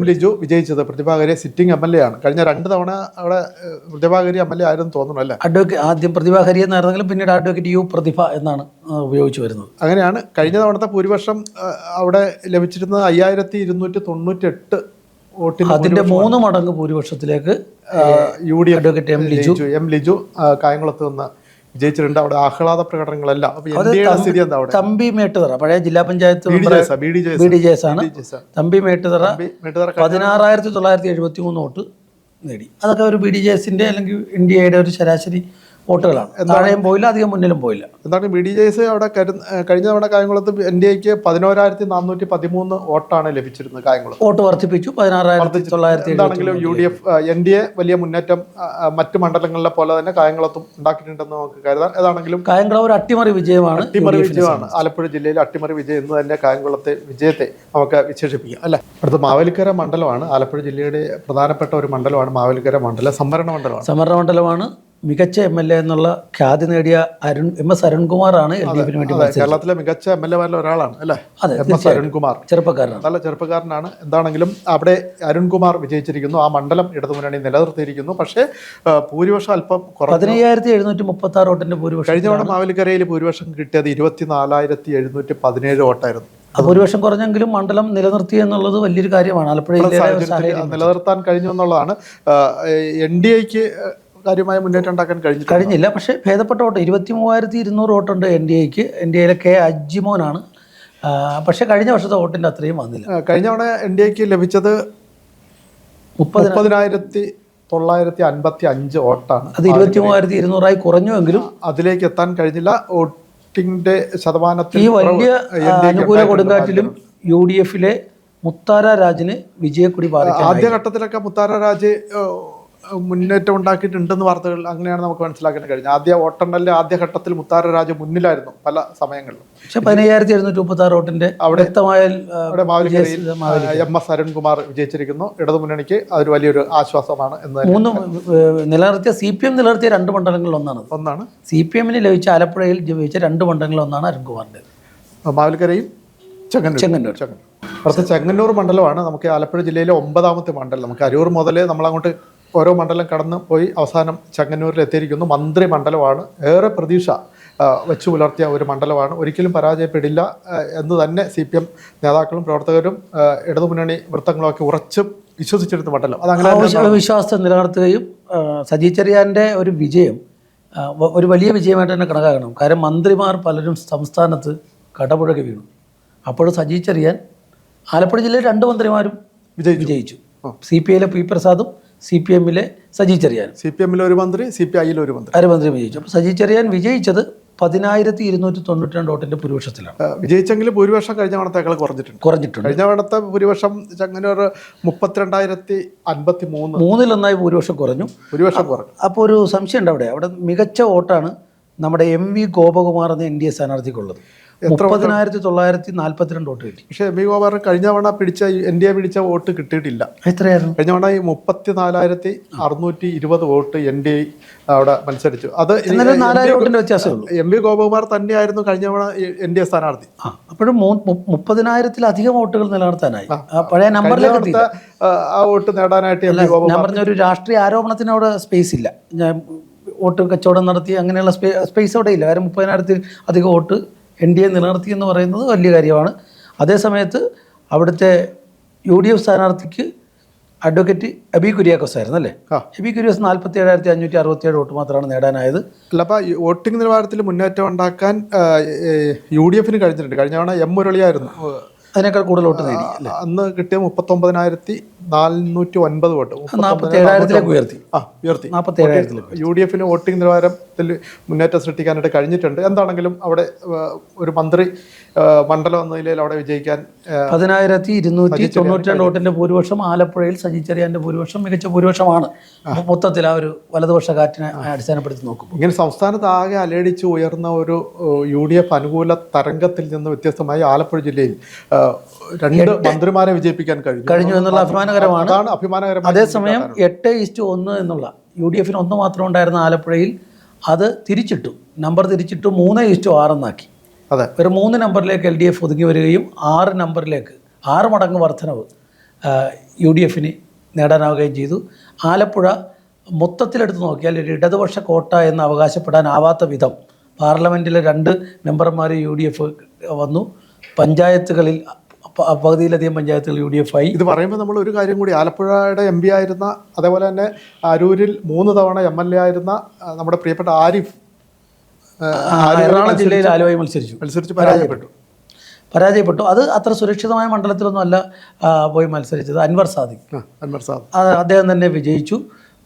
ലിജു വിജയിച്ചത്. പ്രതിഭാഹരിയെ സിറ്റിംഗ് MLA ആണ്. കഴിഞ്ഞ 2 തവണ അവിടെ പ്രതിഭാഹരി MLA ആയിരുന്നു തോന്നുന്നു അല്ലേ? ആദ്യം പ്രതിഭാഹരി എന്നായിരുന്നെങ്കിലും പിന്നീട് അഡ്വക്കേറ്റ് യു പ്രതിഭ എന്നാണ് ഉപയോഗിച്ചു വരുന്നത്. അങ്ങനെയാണ്. കഴിഞ്ഞ തവണത്തെ ഭൂരിപക്ഷം അവിടെ ലഭിച്ചിരുന്നത് 5298 വോട്ടിന്. അതിന്റെ 3 മടങ്ങ് ഭൂരിപക്ഷത്തിലേക്ക് UDF അഡ്വക്കേറ്റ് എം ലിജു കായംകുളത്ത് നിന്ന് വിജയിച്ചിട്ടുണ്ട്. അവിടെ ആഹ്ലാദ പ്രകടനങ്ങളല്ല. സ്ഥിതി എന്താ? അവിടെ തമ്പി മേട്ടുതറ, പഴയ ജില്ലാ പഞ്ചായത്ത് BDJS ആണ്. തമ്പി മേട്ടുതറ 16,973 വോട്ട് നേടി. അതൊക്കെ ഒരു BDJSന്റെ അല്ലെങ്കിൽ ഇന്ത്യയുടെ ഒരു ശരാശരി വോട്ടുകളാണ്. താഴെയും പോയില്ല, അധികം മുന്നിലും പോയില്ല. എന്താണ് BDJS അവിടെ കഴിഞ്ഞ തവണ കായംകുളത്ത് NDAക്ക് 11,413 വോട്ടാണ് ലഭിച്ചിരുന്നത്. കായംകുളം വോട്ട് വർദ്ധിപ്പിച്ചു. 16,973. എന്താണെങ്കിലും UDF NDA വലിയ മുന്നേറ്റം മറ്റു മണ്ഡലങ്ങളിലെ പോലെ തന്നെ കായംകുളത്തും ഉണ്ടാക്കിയിട്ടുണ്ടെന്ന് നമുക്ക് കരുതാൻ. ഏതാണെങ്കിലും കായംകുളം ഒരു അട്ടിമറി വിജയമാണ്. ആലപ്പുഴ ജില്ലയിലെ അട്ടിമറി വിജയം എന്ന് തന്നെ കായംകുളത്തെ വിജയത്തെ നമുക്ക് വിശേഷിപ്പിക്കാം അല്ലെ? അടുത്ത മാവേലിക്കര മണ്ഡലമാണ്. ആലപ്പുഴ ജില്ലയുടെ പ്രധാനപ്പെട്ട ഒരു മണ്ഡലമാണ് മാവേലിക്കര മണ്ഡലം. സംവരണ മണ്ഡലമാണ്. മികച്ച MLA എന്നുള്ള ഖ്യാതി നേടിയ MS അരുൺകുമാറാണ് LDFിന് വേണ്ടി കേരളത്തിലെ മികച്ച MLA-മാരിൽ ഒരാളാണ് അല്ലേ? MS അരുൺകുമാർ ചെറുപ്പക്കാരനാണ്, നല്ല ചെറുപ്പക്കാരനാണ്. എന്താണെങ്കിലും അവിടെ അരുൺകുമാർ വിജയിച്ചിരിക്കുന്നു. ആ മണ്ഡലം ഇടതുമുന്നണി നിലനിർത്തിയിരിക്കുന്നു. പക്ഷേ ഭൂരിപക്ഷം അല്പം 15,736 വോട്ടിന്റെ ഭൂരിപക്ഷം. കഴിഞ്ഞ തവണ മാവേലിക്കരയിൽ ഭൂരിപക്ഷം കിട്ടിയത് 24,717 വോട്ടായിരുന്നു. ഭൂരിപക്ഷം കുറഞ്ഞെങ്കിലും മണ്ഡലം നിലനിർത്തി എന്നുള്ളത് വലിയൊരു കാര്യമാണ്. ആലപ്പുഴ നിലനിർത്താൻ കഴിഞ്ഞു എന്നുള്ളതാണ്. NDAക്ക് കാര്യമായ മുന്നേറ്റം ഉണ്ടാക്കാൻ കഴിഞ്ഞില്ല. പക്ഷേ ഭേദപ്പെട്ട വോട്ട് 23,200 വോട്ടുണ്ട് NDAക്ക്. NDAയിലെ K അജിമോനാണ്. പക്ഷെ കഴിഞ്ഞ വർഷത്തെ വോട്ടിന്റെ അത്രയും വന്നില്ല. കഴിഞ്ഞ തവണ NDAക്ക് ലഭിച്ചത് 30,955 വോട്ടാണ്. അത് 23,200 കുറഞ്ഞുവെങ്കിലും അതിലേക്ക് എത്താൻ കഴിഞ്ഞില്ല. വോട്ടിന്റെ ശതമാനത്തിൽ ഈ വലിയ അനുകൂല കൊടുങ്കാറ്റിലും UDFിലെ മുത്താര രാജിന് വിജയക്കൊടി പാറിക്കാൻ ആദ്യഘട്ടത്തിലൊക്കെ മുത്താര രാജ് മുന്നേറ്റം ഉണ്ടാക്കിയിട്ടുണ്ടെന്ന് വാർത്തകൾ അങ്ങനെയാണ് നമുക്ക് മനസ്സിലാക്കാൻ കഴിഞ്ഞത്. വോട്ടെണ്ണലിന്റെ ആദ്യഘട്ടത്തിൽ മുത്താര രാജ മുന്നിലായിരുന്നു പല സമയങ്ങളിലും. പക്ഷേ 15,236 വോട്ടിന്റെ അവിടെ മാവേലിക്കരയിൽ MS അരുൺകുമാർ വിജയിച്ചിരിക്കുന്നു. ഇടതുമുന്നണിക്ക് അതൊരു വലിയൊരു ആശ്വാസമാണ് എന്ന്. നിലനിർത്തിയ CPM നിലനിർത്തിയ 2 മണ്ഡലങ്ങളിൽ ഒന്നാണ്. CPMന് ലഭിച്ച ആലപ്പുഴയിൽ ലഭിച്ച 2 മണ്ഡലങ്ങളിൽ ഒന്നാണ് അരുൺകുമാറിന്റെ. മാവേലിക്കരയും ചെങ്ങന്നൂർ. അടുത്ത ചെങ്ങന്നൂർ മണ്ഡലമാണ്. നമുക്ക് ആലപ്പുഴ ജില്ലയിലെ 9ാമത്തെ മണ്ഡലം. നമുക്ക് അരൂർ മുതൽ നമ്മളങ്ങോട്ട് ഓരോ മണ്ഡലം കടന്ന് പോയി അവസാനം ചെങ്ങന്നൂരിൽ എത്തിയിരിക്കുന്നു. മന്ത്രി മണ്ഡലമാണ്. ഏറെ പ്രതീക്ഷ വെച്ചു പുലർത്തിയ ഒരു മണ്ഡലമാണ്. ഒരിക്കലും പരാജയപ്പെടില്ല എന്ന് തന്നെ CPM നേതാക്കളും പ്രവർത്തകരും ഇടതുമുന്നണി വൃത്തങ്ങളൊക്കെ ഉറച്ച് വിശ്വസിച്ചിരുന്ന മണ്ഡലം. അതങ്ങനെ വിശ്വാസം നിലനിർത്തുകയും സജി ചെറിയാൻ്റെ ഒരു വിജയം ഒരു വലിയ വിജയമായിട്ട് തന്നെ കണക്കാക്കണം. കാരണം മന്ത്രിമാർ പലരും സംസ്ഥാനത്ത് കടപുഴകി വീണു. അപ്പോൾ സജി ചെറിയാൻ ആലപ്പുഴ ജില്ലയിൽ 2 മന്ത്രിമാരും വിജയിച്ചു. CPIയിലെ P പ്രസാദും CPMലെ സജി ചെറിയാൻ. CPMലെ ഒരു മന്ത്രി, CPIയിലെ ഒരു മന്ത്രി വിജയിച്ചു. അപ്പോൾ സജി ചെറിയാൻ വിജയിച്ചത് 10,292 വോട്ടിന്റെ ഭൂരിപക്ഷത്തിലാണ് വിജയിച്ചെങ്കിലും ഭൂരിപക്ഷം കഴിഞ്ഞ തവണത്തേക്കാൾ കുറഞ്ഞിട്ടുണ്ട്. കഴിഞ്ഞ തവണത്തെ ഭൂരിപക്ഷം ചെങ്ങന്നൂർ 32,053 മൂന്നിലൊന്നായി ഭൂരിപക്ഷം കുറഞ്ഞു. അപ്പോൾ ഒരു സംശയം ഉണ്ട്. അവിടെ മികച്ച വോട്ടാണ് നമ്മുടെ MV ഗോപകുമാർ എന്ന NDA സ്ഥാനാർത്ഥിക്കുള്ളത്. 30,942 വോട്ട് കിട്ടി. പക്ഷേ MV ഗോപകുമാർ കഴിഞ്ഞ തവണ NDA പിടിച്ച വോട്ട് കിട്ടിയിട്ടില്ല. എത്രയായിരുന്നു? കഴിഞ്ഞ തവണ 34,620 വോട്ട് NDA അവിടെ മത്സരിച്ചു. അത് 4,000 വോട്ടിന്റെ വ്യത്യാസമുള്ളൂ. MV ഗോപകുമാർ തന്നെയായിരുന്നു കഴിഞ്ഞ തവണ NDA സ്ഥാനാർത്ഥി. അപ്പോഴും 30,000-ലധികം വോട്ടുകൾ നിലനിർത്താനായി. പഴയ നമ്പറിലേക്ക് ആ വോട്ട് നേടാനായിട്ട് ഞാൻ പറഞ്ഞ ഒരു രാഷ്ട്രീയ ആരോപണത്തിന് അവിടെ സ്പേസ് ഇല്ല. വോട്ട് കച്ചവടം നടത്തി അങ്ങനെയുള്ള സ്പേസ് അവിടെ ഇല്ല. കാരണം 30,000-ൽ അധികം വോട്ട് NDA നിലനിർത്തി എന്ന് പറയുന്നത് വലിയ കാര്യമാണ്. അതേസമയത്ത് അവിടുത്തെ UDF സ്ഥാനാർത്ഥിക്ക് അഡ്വക്കേറ്റ് എബി കുര്യാക്കോസ് ആയിരുന്നു അല്ലേ? എബി കുര്യാക്കോസ് 47,567 വോട്ട് മാത്രമാണ് നേടാനായത്. അല്ല, അപ്പോൾ വോട്ടിംഗ് നിലവാരത്തിൽ മുന്നേറ്റം ഉണ്ടാക്കാൻ UDF കഴിഞ്ഞിട്ടുണ്ട്. കഴിഞ്ഞ തവണ M മുരളിയായിരുന്നു അതിനേക്കാൾ കൂടുതൽ വോട്ട് നേടി. അന്ന് കിട്ടിയ 39,409 വോട്ട് 47,000-ലേക്ക് ഉയർത്തി. ഉയർത്തി 47,000-ലേക്ക്. UDF വോട്ടിംഗ് നിലവാരത്തിൽ മുന്നേറ്റം സൃഷ്ടിക്കാനായിട്ട് കഴിഞ്ഞിട്ടുണ്ട്. എന്താണെങ്കിലും അവിടെ ഒരു മന്ത്രി മണ്ഡലം എന്ന നിലയിൽ അവിടെ വിജയിക്കാൻ 10,292 വോട്ടിന്റെ ഭൂരിപക്ഷം ആലപ്പുഴയിൽ സജി ചെറിയാന്റെ ഭൂരിപക്ഷം മികച്ച ഭൂരിപക്ഷമാണ്. മൊത്തത്തിൽ ആ ഒരു വലതുപക്ഷ കാറ്റിനെ അടിസ്ഥാനപ്പെടുത്തി നോക്കും. ഇങ്ങനെ സംസ്ഥാനത്ത് ആകെ അലയടിച്ച് ഉയർന്ന ഒരു UDF അനുകൂല തരംഗത്തിൽ നിന്ന് വ്യത്യസ്തമായി ആലപ്പുഴ ജില്ലയിൽ 2 മന്ത്രിമാരെ വിജയിപ്പിക്കാൻ കഴിഞ്ഞു എന്നുള്ള അഭിമാനകരമാണ്. അതാണ് അഭിമാനകരമാണ്. അതേസമയം 8:1 എന്നുള്ള UDF 1 മാത്രം ഉണ്ടായിരുന്ന ആലപ്പുഴയിൽ അത് തിരിച്ചിട്ടു, നമ്പർ തിരിച്ചിട്ടു 3:6 എന്നാക്കി. അതെ, ഒരു 3 നമ്പറിലേക്ക് LDF ഒതുങ്ങി വരികയും 6 നമ്പറിലേക്ക് 6 മടങ്ങ് വർധനവ് UDF നേടാനാവുകയും ചെയ്തു. ആലപ്പുഴ മൊത്തത്തിലെടുത്ത് നോക്കിയാൽ ഒരു ഇടതുപക്ഷ കോട്ട എന്ന് അവകാശപ്പെടാനാവാത്ത വിധം പാർലമെൻറ്റിലെ 2 മെമ്പർമാർ UDF വന്നു. പഞ്ചായത്തുകളിൽ പകുതിയിലധികം പഞ്ചായത്തുകൾ UDF ആയി. ഇത് പറയുമ്പോൾ നമ്മൾ ഒരു കാര്യം കൂടി, ആലപ്പുഴയുടെ MP ആയിരുന്ന, അതേപോലെ തന്നെ അരൂരിൽ 3 തവണ MLA ആയിരുന്ന നമ്മുടെ പ്രിയപ്പെട്ട ആരിഫ് എറണാകുളം ജില്ലയിൽ ആലുവയിൽ മത്സരിച്ചു പരാജയപ്പെട്ടു. അത് അത്ര സുരക്ഷിതമായ മണ്ഡലത്തിലൊന്നും അല്ല പോയി മത്സരിച്ചത്. അൻവർ സാദിഖ് അദ്ദേഹം തന്നെ വിജയിച്ചു.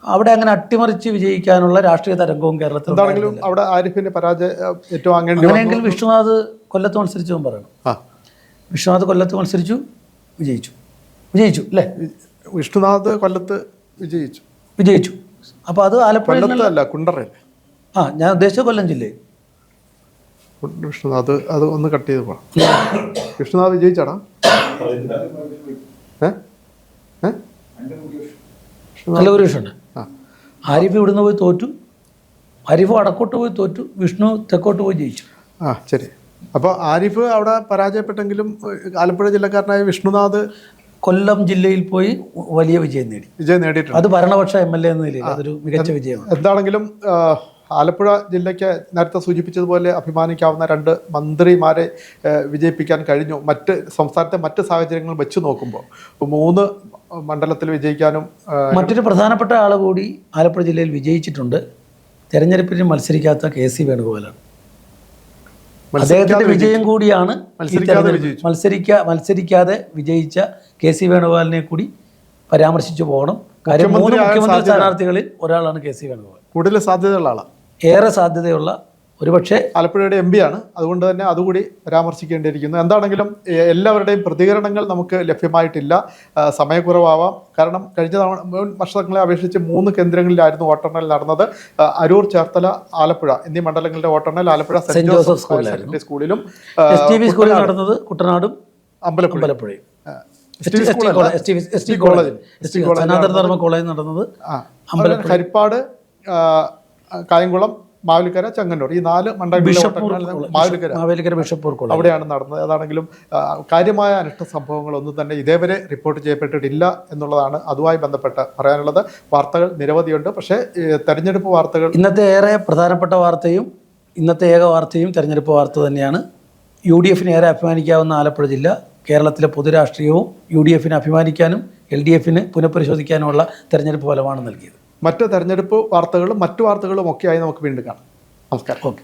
അവിടെ അങ്ങനെ അട്ടിമറിച്ച് വിജയിക്കാനുള്ള രാഷ്ട്രീയ തരംഗവും കേരളത്തിൽ എന്താണെങ്കിലും അവിടെ ആരിഫിന്റെ പരാജയം ഏറ്റുവാങ്ങേണ്ടി. അങ്ങനെയെങ്കിൽ വിഷ്ണുനാഥ് കൊല്ലത്ത് മത്സരിച്ചു എന്ന് പറയണം. വിഷ്ണുനാഥ് കൊല്ലത്ത് മത്സരിച്ചു, വിജയിച്ചു അല്ലേ? വിഷ്ണുനാഥ് കൊല്ലത്ത് വിജയിച്ചു. അപ്പോൾ അത് ആലപ്പുഴ കുണ്ടറയല്ലേ? ഞാൻ ഉദ്ദേശിച്ച കൊല്ലം ജില്ലയിൽ വിഷ്ണുനാഥ്. അത് ഒന്ന് കട്ട് ചെയ്ത് പോകാം. വിഷ്ണുനാഥ് വിജയിച്ചാടാ? നല്ല ഭൂരിപക്ഷമുണ്ട്. ആരിഫ് ഇവിടുന്ന് പോയി തോറ്റു, ആരിഫ് വടക്കോട്ട് പോയി തോറ്റു, വിഷ്ണു തെക്കോട്ട് പോയി ജയിച്ചു. ശരി. അപ്പോൾ ആരിഫ് അവിടെ പരാജയപ്പെട്ടെങ്കിലും ആലപ്പുഴ ജില്ലക്കാരനായ വിഷ്ണുനാഥ് കൊല്ലം ജില്ലയിൽ പോയി വലിയ വിജയം നേടിയിട്ടുണ്ട്. അത് ഭരണപക്ഷ MLA എന്ന നിലയിൽ അതൊരു മികച്ച വിജയമാണ്. എന്താണെങ്കിലും ആലപ്പുഴ ജില്ലയ്ക്ക് നേരത്തെ സൂചിപ്പിച്ചതുപോലെ അഭിമാനിക്കാവുന്ന 2 മന്ത്രിമാരെ വിജയിപ്പിക്കാൻ കഴിഞ്ഞു. സംസ്ഥാനത്തെ മറ്റ് സാഹചര്യങ്ങൾ വെച്ച് നോക്കുമ്പോൾ 3 മണ്ഡലത്തിൽ വിജയിക്കാനും. മറ്റൊരു പ്രധാനപ്പെട്ട ആൾ കൂടി ആലപ്പുഴ ജില്ലയിൽ വിജയിച്ചിട്ടുണ്ട്. തെരഞ്ഞെടുപ്പിന് മത്സരിക്കാത്ത KC വേണുഗോപാലാണ്. അദ്ദേഹത്തിന്റെ വിജയം കൂടിയാണ് മത്സരിക്കാതെ വിജയിച്ച KC വേണുഗോപാലിനെ കൂടി പരാമർശിച്ചു പോകണം. കാര്യം 3 മുഖ്യമന്ത്രി സ്ഥാനാർത്ഥികളിൽ ഒരാളാണ് KC വേണുഗോപാൽ. കൂടുതൽ സാധ്യതയുള്ള ആളാണ്, ഏറെ സാധ്യതയുള്ള, ഒരുപക്ഷെ ആലപ്പുഴയുടെ MP ആണ്. അതുകൊണ്ട് തന്നെ അതുകൂടി പരാമർശിക്കേണ്ടിയിരിക്കുന്നു. എന്താണെങ്കിലും എല്ലാവരുടെയും പ്രതികരണങ്ങൾ നമുക്ക് ലഭ്യമായിട്ടില്ല. സമയക്കുറവാവാം. കാരണം കഴിഞ്ഞ മുൻ വർഷങ്ങളെ അപേക്ഷിച്ച് 3 കേന്ദ്രങ്ങളിലായിരുന്നു വോട്ടെണ്ണൽ നടന്നത്. അരൂർ, ചേർത്തല, ആലപ്പുഴ എന്നീ മണ്ഡലങ്ങളുടെ വോട്ടെണ്ണൽ ആലപ്പുഴ സെന്റ് ജോസഫ് സ്കൂളിലും STV സ്കൂളിൽ നടന്നത് കുട്ടനാടും അമ്പലപ്പുഴയും സനാതന ധർമ്മ കോളേജ് നടന്നത് ഹരിപ്പാട്, കായംകുളം, മാവേലിക്കര, ചെങ്ങന്നൂർ ഈ 4 മണ്ഡലങ്ങളിലെ മാവേലിക്കര ബിഷപ്പൂർ അവിടെയാണ് നടന്നത്. ഏതാണെങ്കിലും കാര്യമായ അനിഷ്ട സംഭവങ്ങളൊന്നും തന്നെ ഇതേവരെ റിപ്പോർട്ട് ചെയ്യപ്പെട്ടിട്ടില്ല എന്നുള്ളതാണ് അതുമായി ബന്ധപ്പെട്ട് പറയാനുള്ളത്. വാർത്തകൾ നിരവധിയുണ്ട്. പക്ഷേ തെരഞ്ഞെടുപ്പ് വാർത്തകൾ ഇന്നത്തെ ഏറെ പ്രധാനപ്പെട്ട വാർത്തയും ഇന്നത്തെ ഏക വാർത്തയും തെരഞ്ഞെടുപ്പ് വാർത്ത തന്നെയാണ്. UDF ഏറെ അഭിമാനിക്കാവുന്ന ആലപ്പുഴ ജില്ല കേരളത്തിലെ പൊതുരാഷ്ട്രീയവും UDF അഭിമാനിക്കാനും LDF പുനഃപരിശോധിക്കാനുമുള്ള തെരഞ്ഞെടുപ്പ് ഫലമാണ് നൽകിയത്. മറ്റ് തെരഞ്ഞെടുപ്പ് വാർത്തകളും മറ്റു വാർത്തകളും ഒക്കെയായി നമുക്ക് വീണ്ടും കാണാം. നമസ്കാരം. ഓക്കെ.